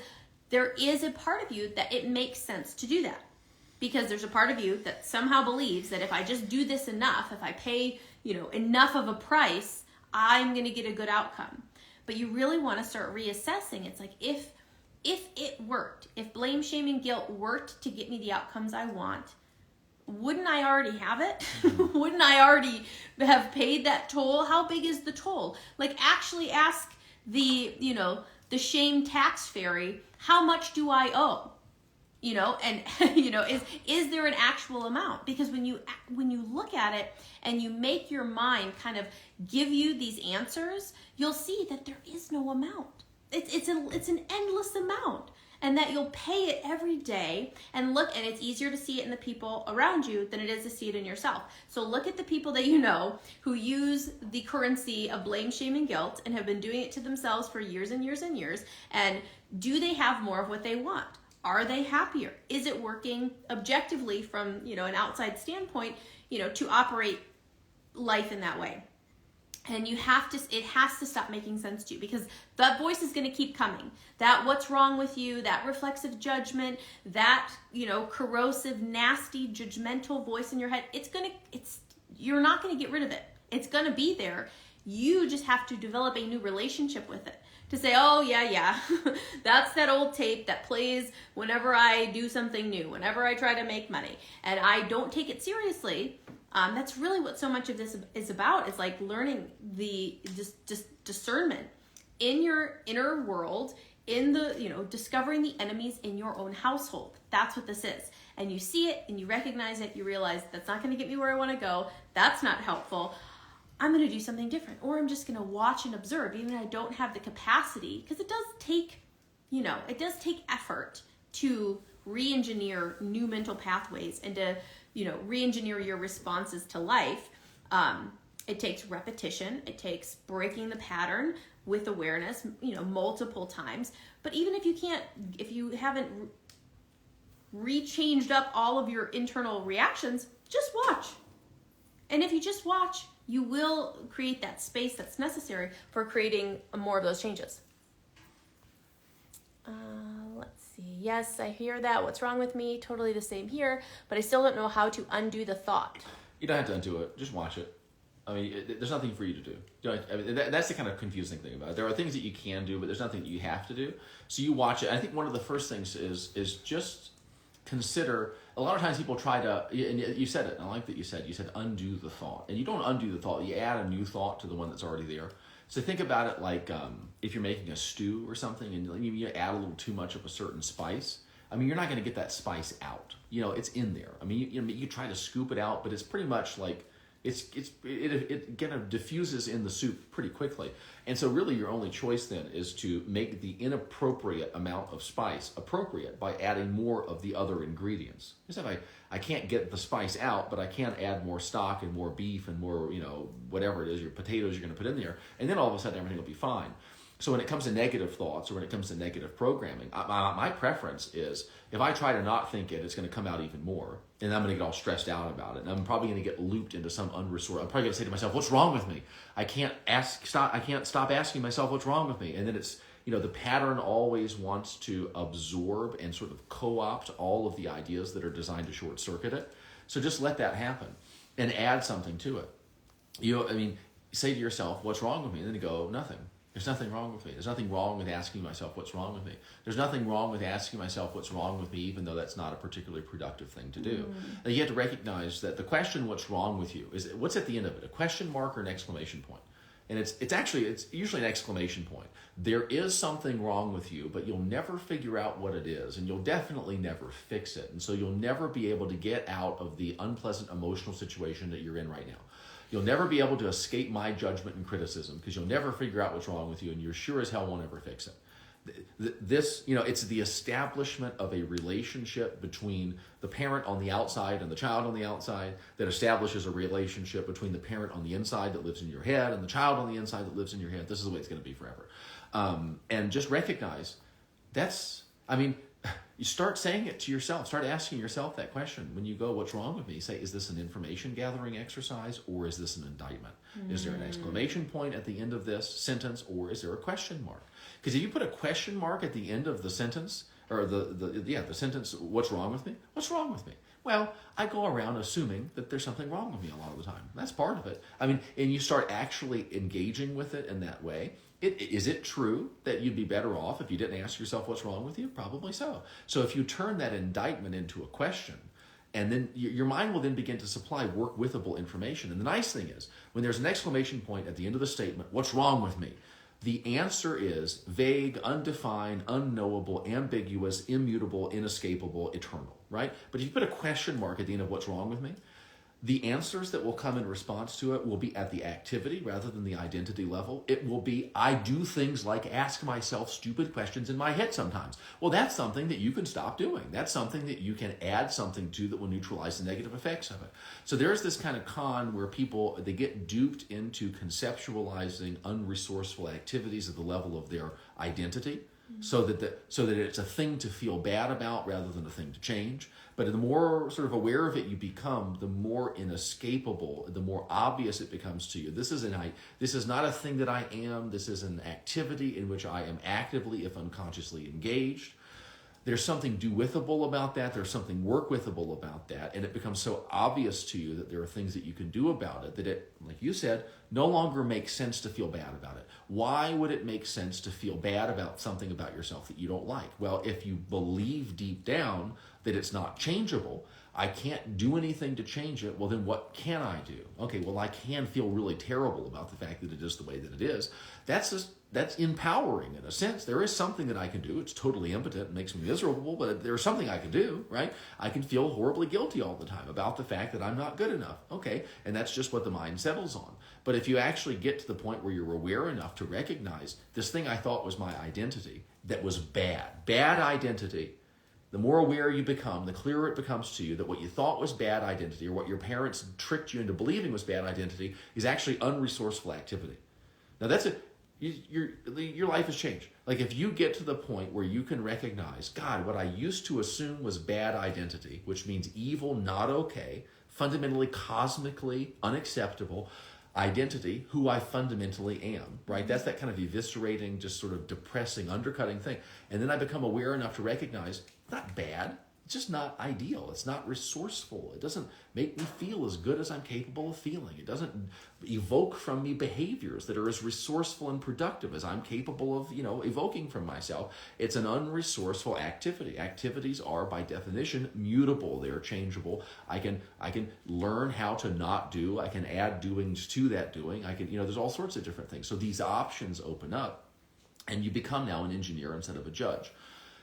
there is a part of you that it makes sense to do that. Because there's a part of you that somehow believes that if I just do this enough, if I pay, enough of a price, I'm going to get a good outcome. But you really want to start reassessing. It's like, if it worked, if blame, shame, and guilt worked to get me the outcomes I want, wouldn't I already have it? Wouldn't I already have paid that toll? How big is the toll? Like, actually ask the shame tax fairy, how much do I owe? And is there an actual amount? Because when you look at it and you make your mind kind of give you these answers, you'll see that there is no amount. It's an endless amount. And that you'll pay it every day, and it's easier to see it in the people around you than it is to see it in yourself. So look at the people that you know who use the currency of blame, shame, and guilt and have been doing it to themselves for years and years and years. And do they have more of what they want? Are they happier? Is it working objectively from, an outside standpoint, to operate life in that way? And it has to stop making sense to you, because that voice is going to keep coming. That what's wrong with you, that reflexive judgment, that, corrosive, nasty, judgmental voice in your head, you're not going to get rid of it. It's going to be there. You just have to develop a new relationship with it. To say, oh, yeah, that's that old tape that plays whenever I do something new, whenever I try to make money, and I don't take it seriously. That's really what so much of this is about. It's like learning the discernment in your inner world, in the, discovering the enemies in your own household. That's what this is. And you see it and you recognize it. You realize that's not going to get me where I want to go. That's not helpful. I'm going to do something different, or I'm just going to watch and observe, even if I don't have the capacity, because it does take effort to re-engineer new mental pathways and to, re-engineer your responses to life. It takes repetition. It takes breaking the pattern with awareness, multiple times. But even if you haven't re-changed up all of your internal reactions, just watch. And if you just watch, you will create that space that's necessary for creating more of those changes. Let's see. Yes, I hear that. What's wrong with me? Totally the same here, but I still don't know how to undo the thought. You don't have to undo it. Just watch it. I mean, there's nothing for you to do. That's the kind of confusing thing about it. There are things that you can do, but there's nothing that you have to do. So you watch it. I think one of the first things is just consider. A lot of times people try to, and you said it, and I like that you said undo the thought. And you don't undo the thought. You add a new thought to the one that's already there. So think about it like if you're making a stew or something and you add a little too much of a certain spice. I mean, you're not going to get that spice out. It's in there. I mean, you try to scoop it out, but it's pretty much like it kind of diffuses in the soup pretty quickly. And so really your only choice then is to make the inappropriate amount of spice appropriate by adding more of the other ingredients. As if I can't get the spice out, but I can add more stock and more beef and more, whatever it is, your potatoes you're going to put in there, and then all of a sudden everything will be fine. So when it comes to negative thoughts or when it comes to negative programming, my preference is if I try to not think it, it's going to come out even more. And I'm going to get all stressed out about it. And I'm probably going to get looped into some unresourced. I'm probably going to say to myself, what's wrong with me? I can't stop asking myself what's wrong with me. And then it's, the pattern always wants to absorb and sort of co-opt all of the ideas that are designed to short circuit it. So just let that happen and add something to it. Say to yourself, what's wrong with me? And then you go, nothing. There's nothing wrong with me. There's nothing wrong with asking myself what's wrong with me. There's nothing wrong with asking myself what's wrong with me, even though that's not a particularly productive thing to do. And you have to recognize that the question, what's wrong with you, is what's at the end of it, a question mark or an exclamation point? And it's usually an exclamation point. There is something wrong with you, but you'll never figure out what it is, and you'll definitely never fix it. And so you'll never be able to get out of the unpleasant emotional situation that you're in right now. You'll never be able to escape my judgment and criticism because you'll never figure out what's wrong with you, and you sure as hell won't ever fix it. It's the establishment of a relationship between the parent on the outside and the child on the outside that establishes a relationship between the parent on the inside that lives in your head and the child on the inside that lives in your head. This is the way it's going to be forever. And just recognize you start saying it to yourself. Start asking yourself that question. When you go, what's wrong with me? Say, is this an information gathering exercise or is this an indictment? Is there an exclamation point at the end of this sentence or is there a question mark? Because if you put a question mark at the end of the sentence, or the sentence, what's wrong with me? What's wrong with me? Well, I go around assuming that there's something wrong with me a lot of the time. That's part of it. And you start actually engaging with it in that way. Is it true that you'd be better off if you didn't ask yourself what's wrong with you? Probably so. So if you turn that indictment into a question, and then your mind will then begin to supply work-withable information. And the nice thing is, when there's an exclamation point at the end of the statement, what's wrong with me? The answer is vague, undefined, unknowable, ambiguous, immutable, inescapable, eternal, right? But if you put a question mark at the end of what's wrong with me, the answers that will come in response to it will be at the activity rather than the identity level. It will be, I do things like ask myself stupid questions in my head sometimes. Well, that's something that you can stop doing. That's something that you can add something to that will neutralize the negative effects of it. So there's this kind of con where people, they get duped into conceptualizing unresourceful activities at the level of their identity. So that it's a thing to feel bad about rather than a thing to change. But the more sort of aware of it you become, the more inescapable, the more obvious it becomes to you. This is not a thing that I am. This is an activity in which I am actively, if unconsciously, engaged. There's something do-withable about that. There's something work-withable about that. And it becomes so obvious to you that there are things that you can do about it that it, like you said, no longer makes sense to feel bad about it. Why would it make sense to feel bad about something about yourself that you don't like? Well, if you believe deep down that it's not changeable, I can't do anything to change it, well, then what can I do? Okay, well, I can feel really terrible about the fact that it is the way that it is. That's empowering in a sense. There is something that I can do. It's totally impotent and makes me miserable, but there's something I can do, right? I can feel horribly guilty all the time about the fact that I'm not good enough. Okay, and that's just what the mind settles on. But if you actually get to the point where you're aware enough to recognize this thing I thought was my identity that was bad identity, the more aware you become, the clearer it becomes to you that what you thought was bad identity or what your parents tricked you into believing was bad identity is actually unresourceful activity. Now that's it. Your life has changed. Like if you get to the point where you can recognize, God, what I used to assume was bad identity, which means evil, not okay, fundamentally, cosmically unacceptable identity, who I fundamentally am, right? That's that kind of eviscerating, just sort of depressing, undercutting thing. And then I become aware enough to recognize, it's not bad. It's just not ideal. It's not resourceful. It doesn't make me feel as good as I'm capable of feeling. It doesn't evoke from me behaviors that are as resourceful and productive as I'm capable of, evoking from myself. It's an unresourceful activity. Activities are, by definition, mutable. They're changeable. I can learn how to not do. I can add doings to that doing. I can, there's all sorts of different things. So these options open up, and you become now an engineer instead of a judge.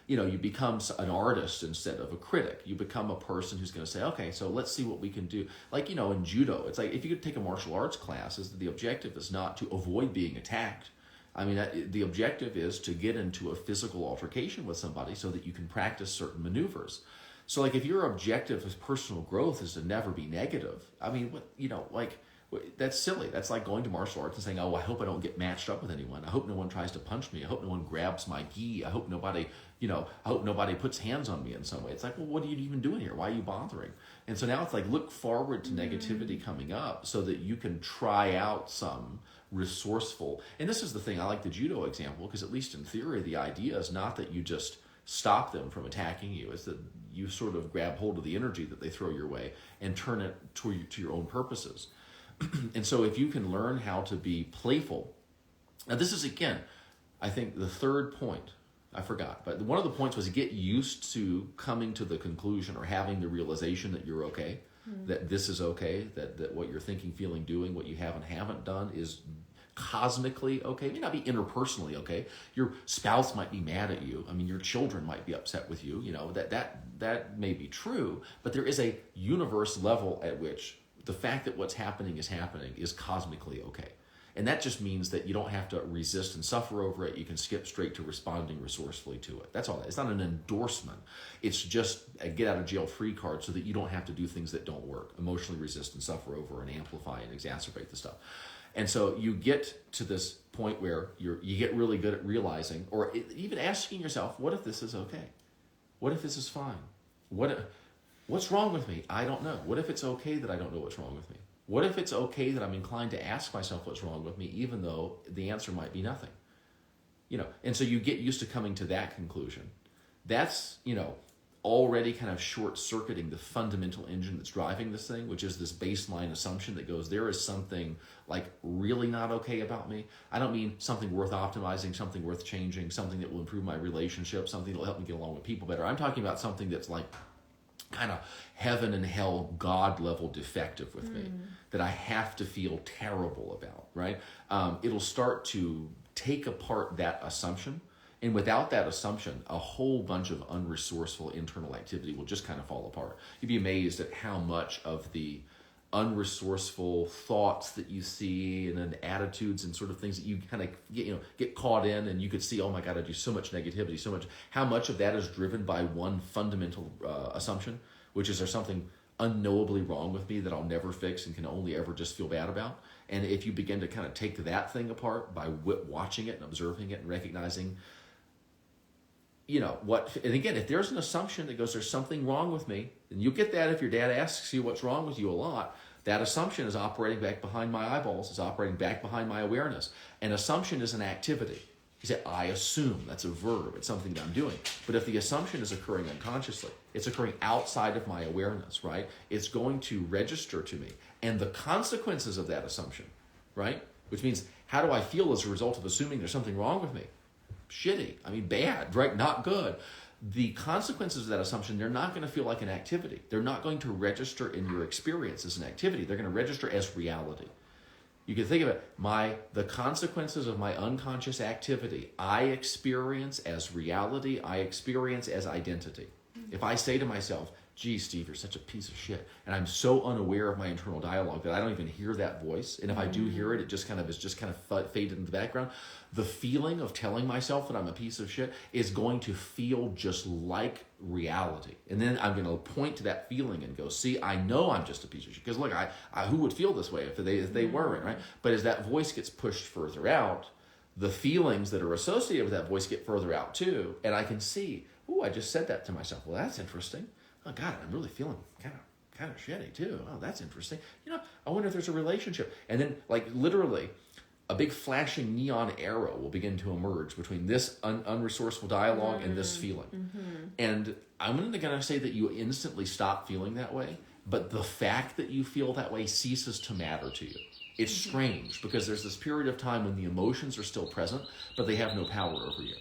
You become an artist instead of a critic. You become a person who's going to say, okay, so let's see what we can do. Like, in judo, it's like if you could take a martial arts class, the objective is not to avoid being attacked. I mean, the objective is to get into a physical altercation with somebody so that you can practice certain maneuvers. So, like, if your objective as personal growth is to never be negative, I mean, that's silly. That's like going to martial arts and saying, oh, I hope I don't get matched up with anyone. I hope no one tries to punch me. I hope no one grabs my gi. I hope nobody puts hands on me in some way. It's like, well, what are you even doing here? Why are you bothering? And so now it's like, look forward to negativity coming up so that you can try out some resourceful. And this is the thing, I like the judo example, because at least in theory, the idea is not that you just stop them from attacking you. It's that you sort of grab hold of the energy that they throw your way and turn it to your own purposes. And so if you can learn how to be playful, now this is, again, I think the third point, I forgot, but one of the points was get used to coming to the conclusion or having the realization that you're okay, that this is okay, that what you're thinking, feeling, doing, what you have and haven't done is cosmically okay. It may not be interpersonally okay. Your spouse might be mad at you. I mean, your children might be upset with you. That may be true, but there is a universe level at which the fact that what's happening is cosmically okay. And that just means that you don't have to resist and suffer over it. You can skip straight to responding resourcefully to it. That's all. It's not an endorsement. It's just a get out of jail free card so that you don't have to do things that don't work, emotionally resist and suffer over and amplify and exacerbate the stuff. And so you get to this point where you get really good at realizing, or even asking yourself, what if this is okay? What if this is fine? What's wrong with me? I don't know. What if it's okay that I don't know what's wrong with me? What if it's okay that I'm inclined to ask myself what's wrong with me, even though the answer might be nothing? And so you get used to coming to that conclusion. That's, already kind of short-circuiting the fundamental engine that's driving this thing, which is this baseline assumption that goes, there is something like really not okay about me. I don't mean something worth optimizing, something worth changing, something that will improve my relationship, something that will help me get along with people better. I'm talking about something that's like kind of heaven and hell, God level defective with me, that I have to feel terrible about, right? It'll start to take apart that assumption. And without that assumption, a whole bunch of unresourceful internal activity will just kind of fall apart. You'd be amazed at how much of the unresourceful thoughts that you see and then attitudes and sort of things that you kind of get caught in, and you could see, oh my God, I do so much negativity, so much. How much of that is driven by one fundamental assumption, which is there's something unknowably wrong with me that I'll never fix and can only ever just feel bad about. And if you begin to kind of take that thing apart by watching it and observing it and recognizing, and again, if there's an assumption that goes, there's something wrong with me, and you get that if your dad asks you what's wrong with you a lot, that assumption is operating back behind my eyeballs, is operating back behind my awareness. An assumption is an activity. You say, I assume, that's a verb, it's something that I'm doing. But if the assumption is occurring unconsciously, it's occurring outside of my awareness, right? It's going to register to me. And the consequences of that assumption, right? Which means, how do I feel as a result of assuming there's something wrong with me? Shitty. I mean, bad, right? Not good. The consequences of that assumption, they're not going to feel like an activity. They're not going to register in your experience as an activity. They're going to register as reality. You can think of it, the consequences of my unconscious activity, I experience as reality, I experience as identity. If I say to myself, gee, Steve, you're such a piece of shit, and I'm so unaware of my internal dialogue that I don't even hear that voice, and if I do hear it, it just kind of faded in the background. The feeling of telling myself that I'm a piece of shit is going to feel just like reality. And then I'm going to point to that feeling and go, see, I know I'm just a piece of shit. Because look, I who would feel this way if they weren't, right? But as that voice gets pushed further out, the feelings that are associated with that voice get further out too. And I can see, I just said that to myself. Well, that's interesting. Oh God, I'm really feeling kind of kind of shitty too. Oh, that's interesting. I wonder if there's a relationship. And then, like, literally, a big flashing neon arrow will begin to emerge between this unresourceful dialogue and this feeling. Mm-hmm. And I'm going to say that you instantly stop feeling that way, but the fact that you feel that way ceases to matter to you. It's strange because there's this period of time when the emotions are still present, but they have no power over you.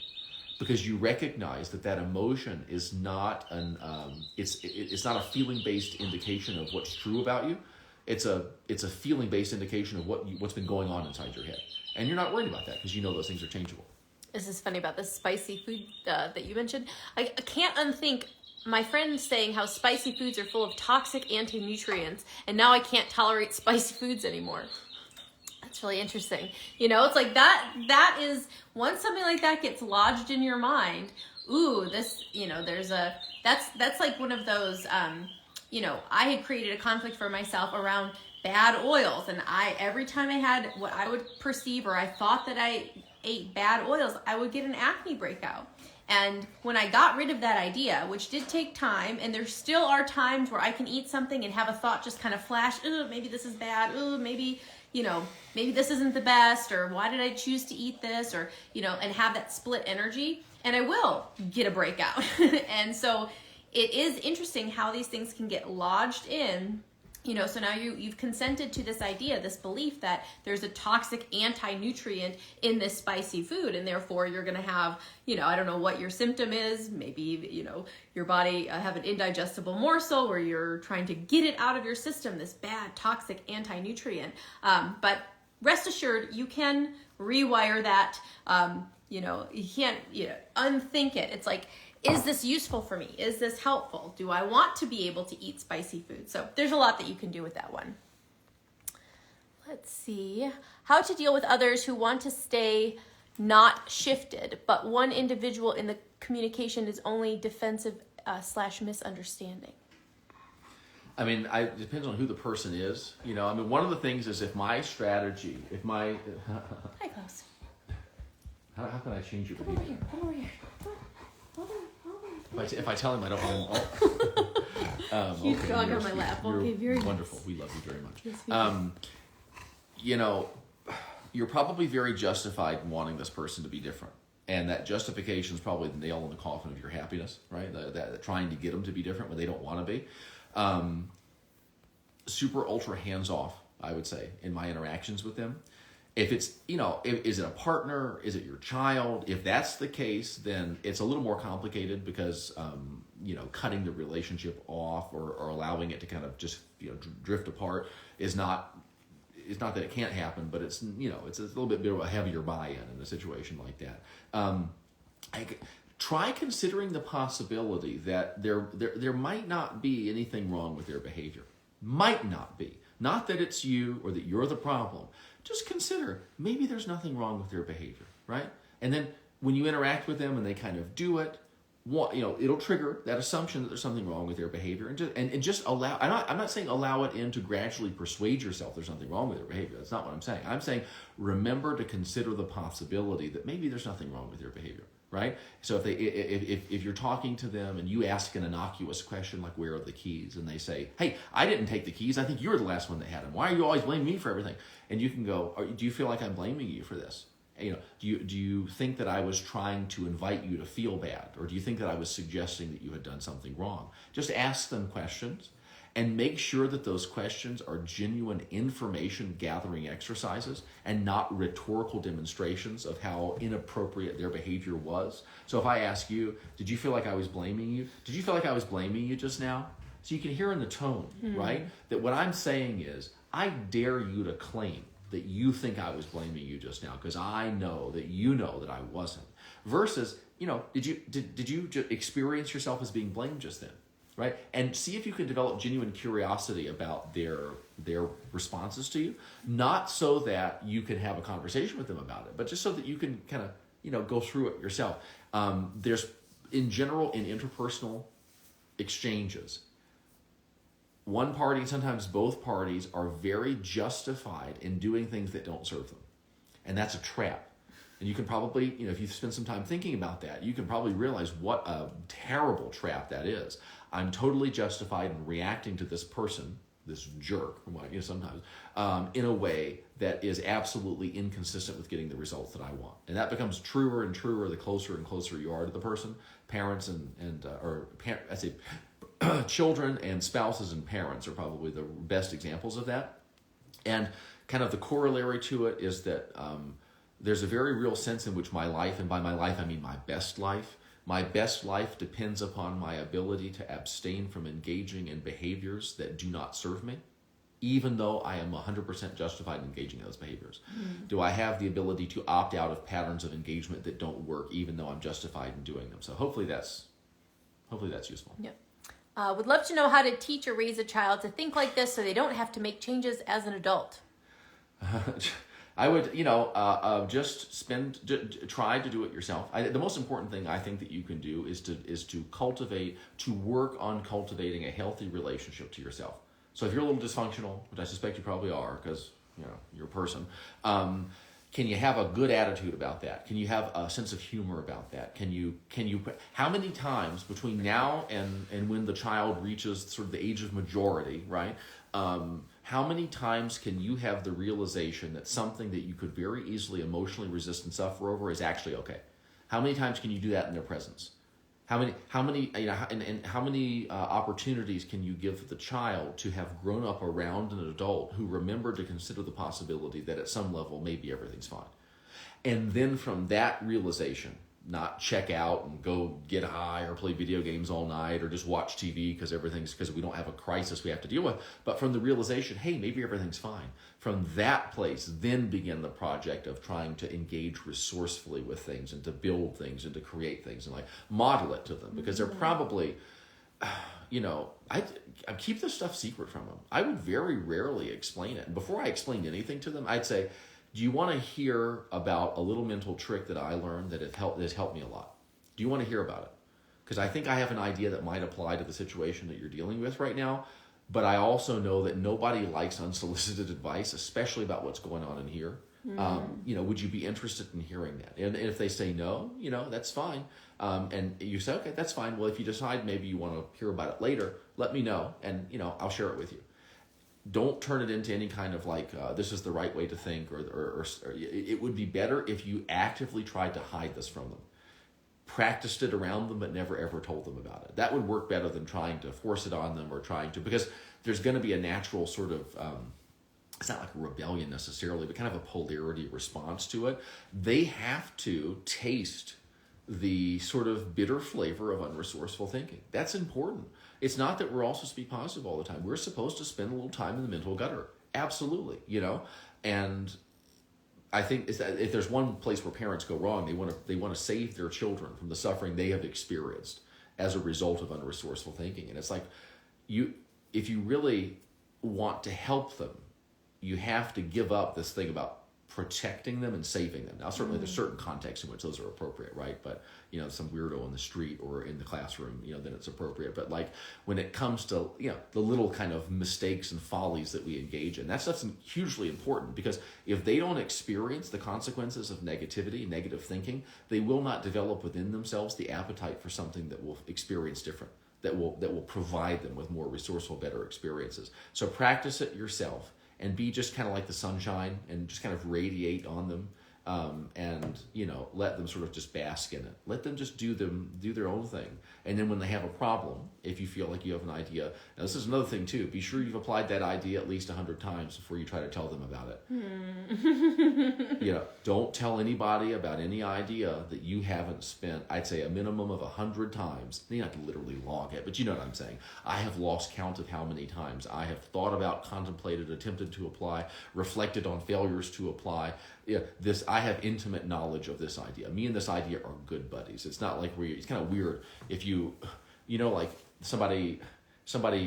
Because you recognize that emotion is not it's not a feeling-based indication of what's true about you. It's a feeling-based indication of what's been going on inside your head, and you're not worried about that because you know those things are changeable. This is funny about this spicy food that you mentioned. I can't unthink my friend saying how spicy foods are full of toxic anti-nutrients, and now I can't tolerate spicy foods anymore. That's really interesting. It's like that is, once something like that gets lodged in your mind, that's like one of those, I had created a conflict for myself around bad oils. And every time I had what I would perceive, or I thought that I ate bad oils, I would get an acne breakout. And when I got rid of that idea, which did take time, and there still are times where I can eat something and have a thought just kind of flash, maybe this is bad, maybe this isn't the best, or why did I choose to eat this, or, and have that split energy, and I will get a breakout. And so it is interesting how these things can get lodged in, so now you've consented to this idea, this belief that there's a toxic anti-nutrient in this spicy food, and therefore you're going to have, I don't know what your symptom is. Maybe, your body have an indigestible morsel where you're trying to get it out of your system, this bad toxic anti-nutrient. But rest assured, you can rewire that. You can't unthink it. It's like, is this useful for me? Is this helpful? Do I want to be able to eat spicy food? So there's a lot that you can do with that one. Let's see. How to deal with others who want to stay not shifted, but one individual in the communication is only defensive / misunderstanding. I mean, it depends on who the person is. One of the things is Hi, Klaus. How can I change your Come behavior? Come over here. If I tell him I don't want him, Huge dog on my lap. Okay, very wonderful. Nice. We love you very much. Yes, You're probably very justified in wanting this person to be different, and that justification is probably the nail in the coffin of your happiness, right? That trying to get them to be different when they don't want to be. Super ultra hands off, I would say, in my interactions with them. If it's, is it a partner? Is it your child? If that's the case, then it's a little more complicated because, cutting the relationship off or allowing it to kind of just, drift apart is not, it's not that it can't happen, but it's, it's a little bit of a heavier buy-in in a situation like that. Try considering the possibility that there might not be anything wrong with their behavior. Might not be. Not that it's you or that you're the problem. Just consider, maybe there's nothing wrong with their behavior, right? And then when you interact with them and they kind of do it, it'll trigger that assumption that there's something wrong with their behavior, and just allow. I'm not saying allow it in to gradually persuade yourself there's something wrong with their behavior. That's not what I'm saying. I'm saying remember to consider the possibility that maybe there's nothing wrong with their behavior, right? So if you're talking to them and you ask an innocuous question like where are the keys, and they say, hey, I didn't take the keys. I think you were the last one that had them. Why are you always blaming me for everything? And you can go, do you feel like I'm blaming you for this? Do you think that I was trying to invite you to feel bad? Or do you think that I was suggesting that you had done something wrong? Just ask them questions and make sure that those questions are genuine information gathering exercises and not rhetorical demonstrations of how inappropriate their behavior was. So if I ask you, did you feel like I was blaming you? Did you feel like I was blaming you just now? So you can hear in the tone, right? That what I'm saying is, I dare you to claim that you think I was blaming you just now because I know that you know that I wasn't. Versus, did you experience yourself as being blamed just then, right? And see if you can develop genuine curiosity about their responses to you, not so that you can have a conversation with them about it, but just so that you can kind of go through it yourself. There's in general in interpersonal exchanges, one party, sometimes both parties, are very justified in doing things that don't serve them. And that's a trap. And you can probably, if you spend some time thinking about that, you can probably realize what a terrible trap that is. I'm totally justified in reacting to this person, this jerk, sometimes, in a way that is absolutely inconsistent with getting the results that I want. And that becomes truer and truer the closer and closer you are to the person. Parents children and spouses and parents are probably the best examples of that. And kind of the corollary to it is that there's a very real sense in which my life, and by my life I mean my best life depends upon my ability to abstain from engaging in behaviors that do not serve me, even though I am 100% justified in engaging in those behaviors. Do I have the ability to opt out of patterns of engagement that don't work, even though I'm justified in doing them? So hopefully that's useful. Yep. Would love to know how to teach or raise a child to think like this so they don't have to make changes as an adult. I would, try to do it yourself. The most important thing I think that you can do is to work on cultivating a healthy relationship to yourself. So if you're a little dysfunctional, which I suspect you probably are because, you're a person, can you have a good attitude about that? Can you have a sense of humor about that? How many times between now and when the child reaches sort of the age of majority, right? How many times can you have the realization that something that you could very easily emotionally resist and suffer over is actually okay? How many times can you do that in their presence? How many opportunities can you give the child to have grown up around an adult who remembered to consider the possibility that at some level maybe everything's fine? And then from that realization, not check out and go get high or play video games all night or just watch TV because we don't have a crisis we have to deal with, but from the realization, hey, maybe everything's fine. From that place, then begin the project of trying to engage resourcefully with things and to build things and to create things and model it to them, because they're probably, I keep this stuff secret from them. I would very rarely explain it. And before I explained anything to them, I'd say, do you want to hear about a little mental trick that I learned that has helped me a lot? Do you want to hear about it? Because I think I have an idea that might apply to the situation that you're dealing with right now, but I also know that nobody likes unsolicited advice, especially about what's going on in here. Would you be interested in hearing that? And if they say no, that's fine. And you say, okay, that's fine. Well, if you decide maybe you want to hear about it later, let me know, and I'll share it with you. Don't turn it into any kind of this is the right way to think, or it would be better if you actively tried to hide this from them. Practiced it around them, but never ever told them about it. That would work better than trying to force it on them because there's going to be a natural sort of, it's not like a rebellion necessarily, but kind of a polarity response to it. They have to taste the sort of bitter flavor of unresourceful thinking. That's important. It's not that we're all supposed to be positive all the time. We're supposed to spend a little time in the mental gutter. Absolutely, And I think if there's one place where parents go wrong, they want to save their children from the suffering they have experienced as a result of unresourceful thinking. And it's if you really want to help them, you have to give up this thing about protecting them and saving them. Now, certainly there's certain contexts in which those are appropriate, right? But, some weirdo on the street or in the classroom, then it's appropriate. But when it comes to, the little kind of mistakes and follies that we engage in, that stuff's hugely important, because if they don't experience the consequences of negativity, negative thinking, they will not develop within themselves the appetite for something that will experience different, that will provide them with more resourceful, better experiences. So practice it yourself. And be just kind of like the sunshine and just kind of radiate on them, and let them sort of just bask in it. Let them just do their own thing. And then when they have a problem, if you feel like you have an idea, now this is another thing too, be sure you've applied that idea at least 100 times before you try to tell them about it. Don't tell anybody about any idea that you haven't spent, I'd say, a minimum of 100 times. You don't have to literally log it, but you know what I'm saying. I have lost count of how many times I have thought about, contemplated, attempted to apply, reflected on failures to apply. I have intimate knowledge of this idea. Me and this idea are good buddies. It's not like it's kind of weird if somebody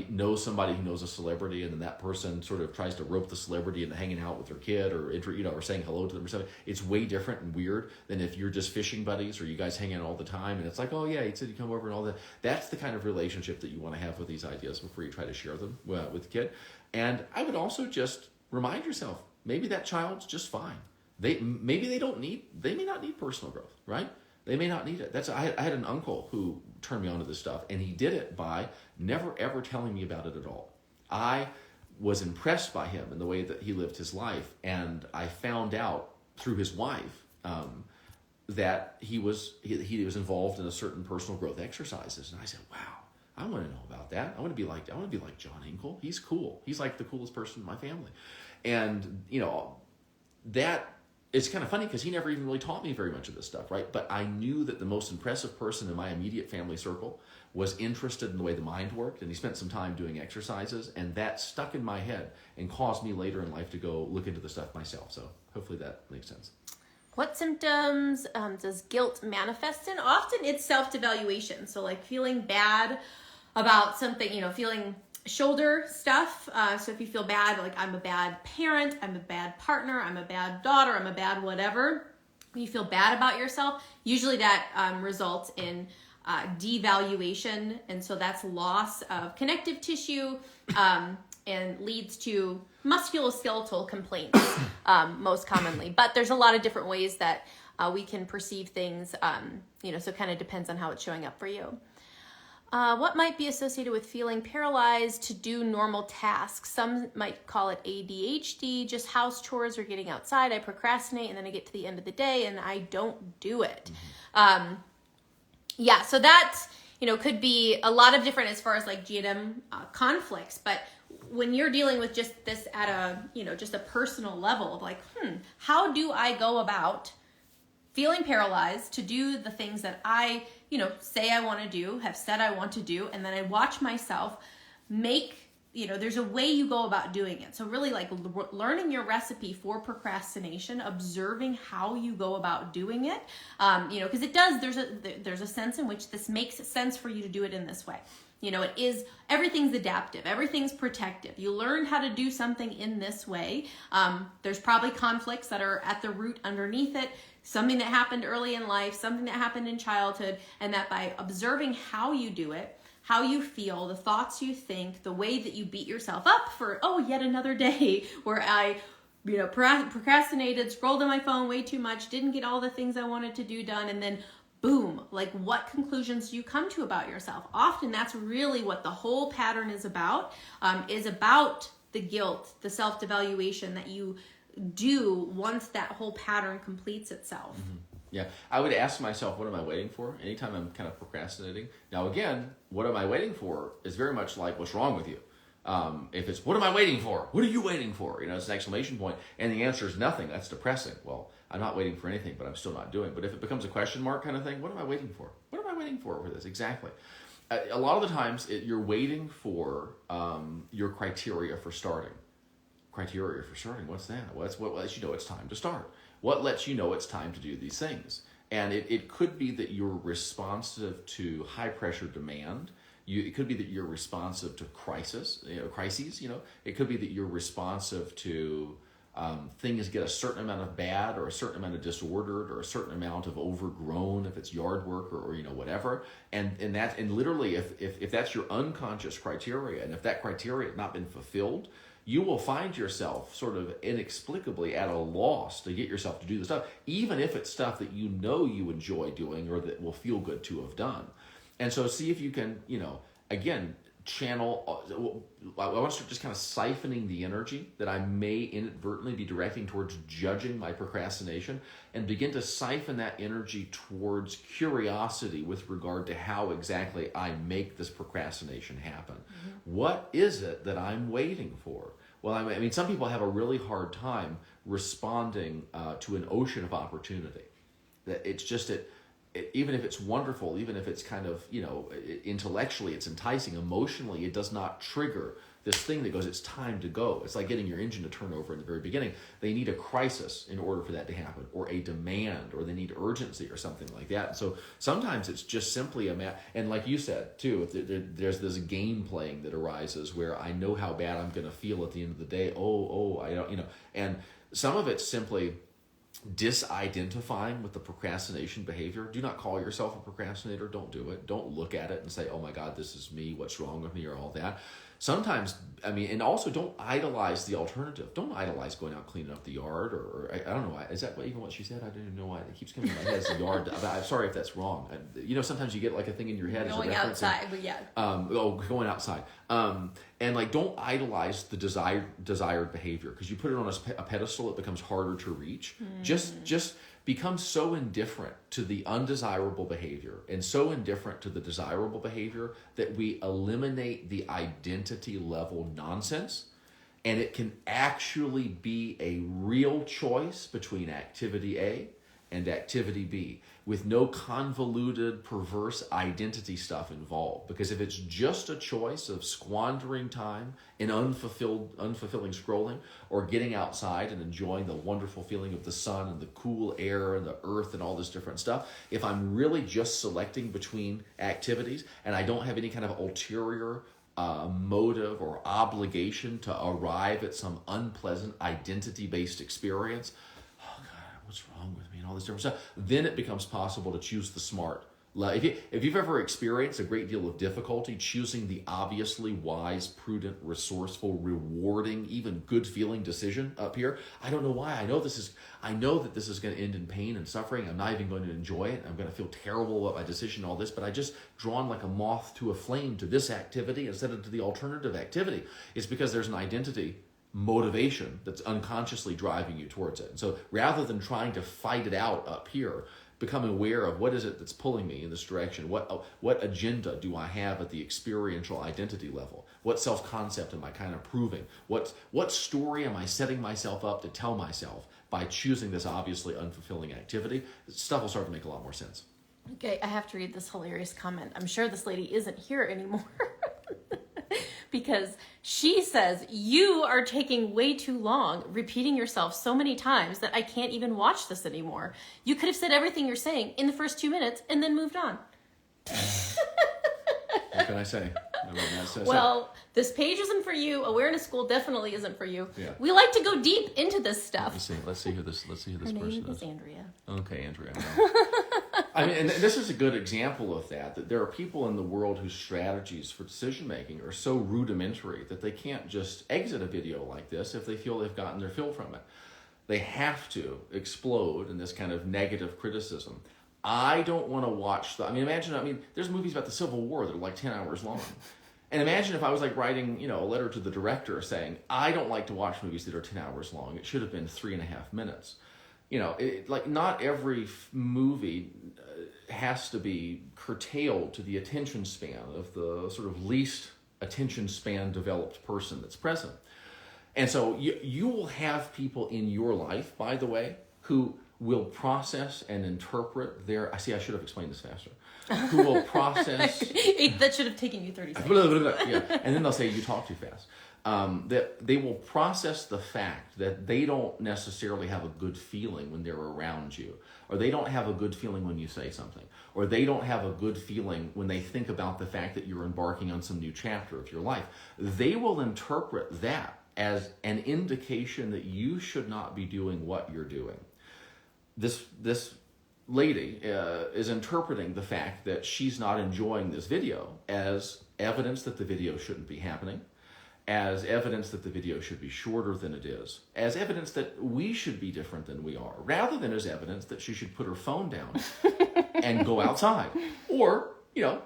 knows somebody who knows a celebrity, and then that person sort of tries to rope the celebrity into hanging out with their kid or saying hello to them or something. It's way different and weird than if you're just fishing buddies or you guys hang out all the time and it's like, oh yeah, he said you come over and all that. That's the kind of relationship that you want to have with these ideas before you try to share them with the kid. And I would also just remind yourself, maybe that child's just fine. they may not need personal growth, right? They may not need it. I had an uncle who turned me on to this stuff, and he did it by never ever telling me about it at all. I was impressed by him and the way that he lived his life, and I found out through his wife that he was involved in a certain personal growth exercises, and I said, "Wow, I want to know about that. I want to be like John Hinkle. He's cool. He's like the coolest person in my family," and that. It's kind of funny because he never even really taught me very much of this stuff, right? But I knew that the most impressive person in my immediate family circle was interested in the way the mind worked, and he spent some time doing exercises, and that stuck in my head and caused me later in life to go look into the stuff myself. So hopefully that makes sense. What symptoms does guilt manifest in? Often it's self-devaluation. So like feeling bad about something, feeling shoulder stuff. So if you feel bad, like I'm a bad parent, I'm a bad partner, I'm a bad daughter, I'm a bad whatever, you feel bad about yourself, usually that results in devaluation. And so that's loss of connective tissue and leads to musculoskeletal complaints most commonly. But there's a lot of different ways that we can perceive things, so it kind of depends on how it's showing up for you. What might be associated with feeling paralyzed to do normal tasks? Some might call it ADHD, just house chores or getting outside. I procrastinate and then I get to the end of the day and I don't do it. So that, could be a lot of different as far as like G&M conflicts. But when you're dealing with just this at a, just a personal level of like, how do I go about feeling paralyzed to do the things that I, say I want to do, have said I want to do, and then I watch myself make, there's a way you go about doing it. So really like learning your recipe for procrastination, observing how you go about doing it, because it does, there's a sense in which this makes sense for you to do it in this way. It is, everything's adaptive, everything's protective. You learn how to do something in this way. There's probably conflicts that are at the root underneath it, something that happened early in life, something that happened in childhood, and that by observing how you do it, how you feel, the thoughts you think, the way that you beat yourself up for, yet another day where I procrastinated, scrolled on my phone way too much, didn't get all the things I wanted to do done, and then boom, like what conclusions do you come to about yourself? Often that's really what the whole pattern is about the guilt, the self-devaluation that you do once that whole pattern completes itself. Mm-hmm. Yeah, I would ask myself, what am I waiting for? Anytime I'm kind of procrastinating. Now again, what am I waiting for is very much like, what's wrong with you? If it's, what am I waiting for? What are you waiting for? It's an exclamation point, and the answer is nothing. That's depressing. Well, I'm not waiting for anything, but I'm still not doing. But if it becomes a question mark kind of thing, what am I waiting for? What am I waiting for this? Exactly. A lot of the times, you're waiting for your criteria for starting. Criteria for starting, what's that? What lets you know it's time to start? What lets you know it's time to do these things? And it could be that you're responsive to high pressure demand. It could be that you're responsive to crises. It could be that you're responsive to things get a certain amount of bad or a certain amount of disordered or a certain amount of overgrown if it's yard work or whatever. And literally if that's your unconscious criteria, and if that criteria has not been fulfilled, you will find yourself sort of inexplicably at a loss to get yourself to do the stuff, even if it's stuff that you enjoy doing or that will feel good to have done. And so see if you can, again, channel, I want to start just kind of siphoning the energy that I may inadvertently be directing towards judging my procrastination, and begin to siphon that energy towards curiosity with regard to how exactly I make this procrastination happen. Mm-hmm. What is it that I'm waiting for? Well, I mean, some people have a really hard time responding to an ocean of opportunity. That it's just even if it's wonderful, even if it's kind of, intellectually it's enticing, emotionally it does not trigger this thing that goes, it's time to go. It's like getting your engine to turn over in the very beginning. They need a crisis in order for that to happen, or a demand, or they need urgency or something like that. And so sometimes it's just simply and like you said too, if there's this game playing that arises where I know how bad I'm going to feel at the end of the day. I don't, and some of it's simply disidentifying with the procrastination behavior. Do not call yourself a procrastinator. Don't do it. Don't look at it and say, oh my God, this is me. What's wrong with me, or all that. sometimes, I mean, and also don't idolize the alternative. Don't idolize going out cleaning up the yard, or I don't know why. Is that even what she said? I don't even know why. It keeps coming to my head as the yard. I'm sorry if that's wrong. Sometimes you get like a thing in your head. Going outside, but yeah. Going outside. And like, don't idolize the desired behavior, because you put it on a pedestal, it becomes harder to reach. Just become so indifferent to the undesirable behavior and so indifferent to the desirable behavior that we eliminate the identity level nonsense, and it can actually be a real choice between activity A and activity B, with no convoluted, perverse identity stuff involved. Because if it's just a choice of squandering time in unfulfilling scrolling, or getting outside and enjoying the wonderful feeling of the sun and the cool air and the earth and all this different stuff, if I'm really just selecting between activities and I don't have any kind of ulterior motive or obligation to arrive at some unpleasant identity-based experience, what's wrong with me and all this different stuff, then it becomes possible to choose the smart. If you've ever experienced a great deal of difficulty choosing the obviously wise, prudent, resourceful, rewarding, even good-feeling decision up here, I don't know why. I know that this is going to end in pain and suffering. I'm not even going to enjoy it. I'm going to feel terrible about my decision and all this, but I just drawn like a moth to a flame to this activity instead of to the alternative activity. It's because there's an identity motivation that's unconsciously driving you towards it. And so rather than trying to fight it out up here, become aware of what is it that's pulling me in this direction. What agenda do I have at the experiential identity level? What self-concept am I kind of proving? What story am I setting myself up to tell myself by choosing this obviously unfulfilling activity? Stuff will start to make a lot more sense. Okay, I have to read this hilarious comment. I'm sure this lady isn't here anymore. Because she says, you are taking way too long, repeating yourself so many times that I can't even watch this anymore. You could have said everything you're saying in the first 2 minutes and then moved on. What can I say? Well, this page isn't for you. Awareness School definitely isn't for you. Yeah. We like to go deep into this stuff. Let's see who this Her person name is. is Andrea. Okay, Andrea. I mean, and this is a good example of that there are people in the world whose strategies for decision making are so rudimentary that they can't just exit a video like this if they feel they've gotten their fill from it. They have to explode in this kind of negative criticism. I don't want to watch imagine, there's movies about the Civil War that are like 10 hours long. And imagine if I was like writing, a letter to the director saying, I don't like to watch movies that are 10 hours long. It should have been 3.5 minutes. Not every movie has to be curtailed to the attention span of the sort of least attention span developed person that's present. And so you will have people in your life, by the way, who will process and interpret I should have explained this faster. Who will process... That should have taken you 30 seconds. Yeah. And then they'll say, you talk too fast. That they will process the fact that they don't necessarily have a good feeling when they're around you, or they don't have a good feeling when you say something, or they don't have a good feeling when they think about the fact that you're embarking on some new chapter of your life. They will interpret that as an indication that you should not be doing what you're doing. This lady is interpreting the fact that she's not enjoying this video as evidence that the video shouldn't be happening, as evidence that the video should be shorter than it is, as evidence that we should be different than we are, rather than as evidence that she should put her phone down and go outside, or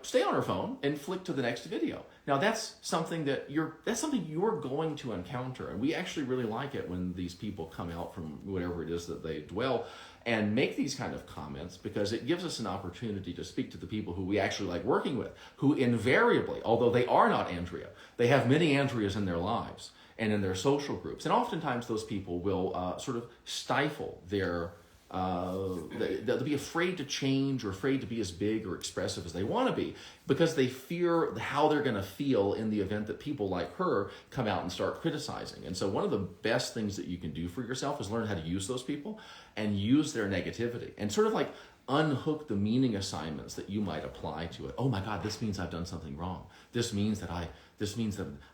stay on her phone and flick to the next video. Now that's something you're going to encounter, and we actually really like it when these people come out from whatever it is that they dwell and make these kind of comments, because it gives us an opportunity to speak to the people who we actually like working with, who invariably, although they are not Andrea, they have many Andreas in their lives and in their social groups. And oftentimes those people will sort of stifle their... they'll be afraid to change or afraid to be as big or expressive as they want to be, because they fear how they're going to feel in the event that people like her come out and start criticizing. And so one of the best things that you can do for yourself is learn how to use those people and use their negativity and sort of like unhook the meaning assignments that you might apply to it. Oh my God, this means I've done something wrong. This means that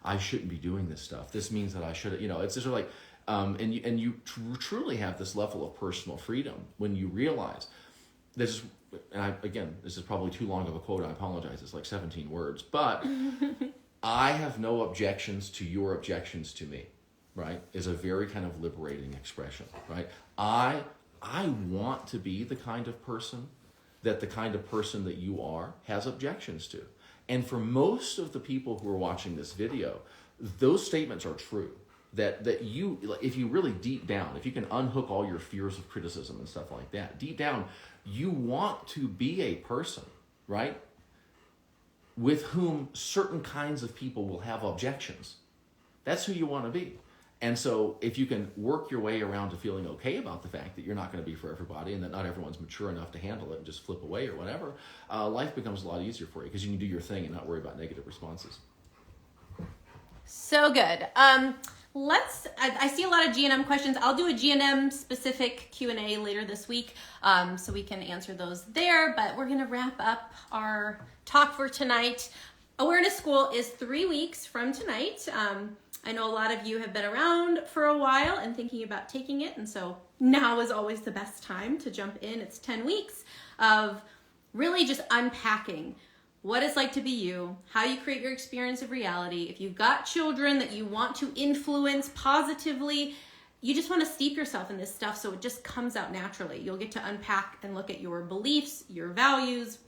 I shouldn't be doing this stuff. This means that I should, it's just like, and you truly have this level of personal freedom when you realize this. This is probably too long of a quote. I apologize. It's like 17 words, but I have no objections to your objections to me, right? Is a very kind of liberating expression, right? I want to be the kind of person that you are has objections to. And for most of the people who are watching this video, those statements are true. That you, if you really deep down, if you can unhook all your fears of criticism and stuff like that, deep down, you want to be a person, right? With whom certain kinds of people will have objections. That's who you want to be. And so if you can work your way around to feeling okay about the fact that you're not going to be for everybody and that not everyone's mature enough to handle it and just flip away or whatever, life becomes a lot easier for you because you can do your thing and not worry about negative responses. So good. I see a lot of G&M questions. I'll do a G&M specific Q&A later this week, so we can answer those there, but we're going to wrap up our talk for tonight. Awareness School is 3 weeks from tonight. I know a lot of you have been around for a while and thinking about taking it, and so now is always the best time to jump in. It's 10 weeks of really just unpacking what it's like to be you, how you create your experience of reality. If you've got children that you want to influence positively, you just want to steep yourself in this stuff so it just comes out naturally. You'll get to unpack and look at your beliefs, your values,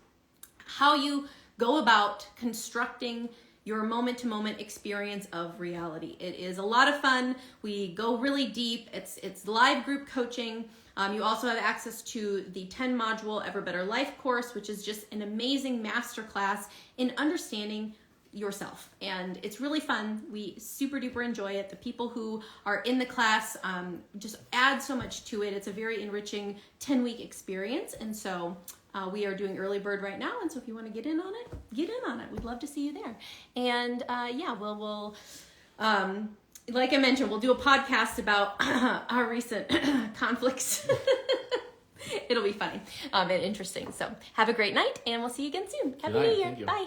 how you go about constructing your moment-to-moment experience of reality. It is a lot of fun. We go really deep. It's live group coaching. You also have access to the 10-module Ever Better Life course, which is just an amazing masterclass in understanding yourself. And it's really fun. We super duper enjoy it. The people who are in the class just add so much to it. It's a very enriching 10-week experience. And so we are doing early bird right now. And so if you want to get in on it, get in on it. We'd love to see you there. And we'll like I mentioned, we'll do a podcast about our recent conflicts. It'll be funny and interesting. So have a great night, and we'll see you again soon. Happy New Year. Bye.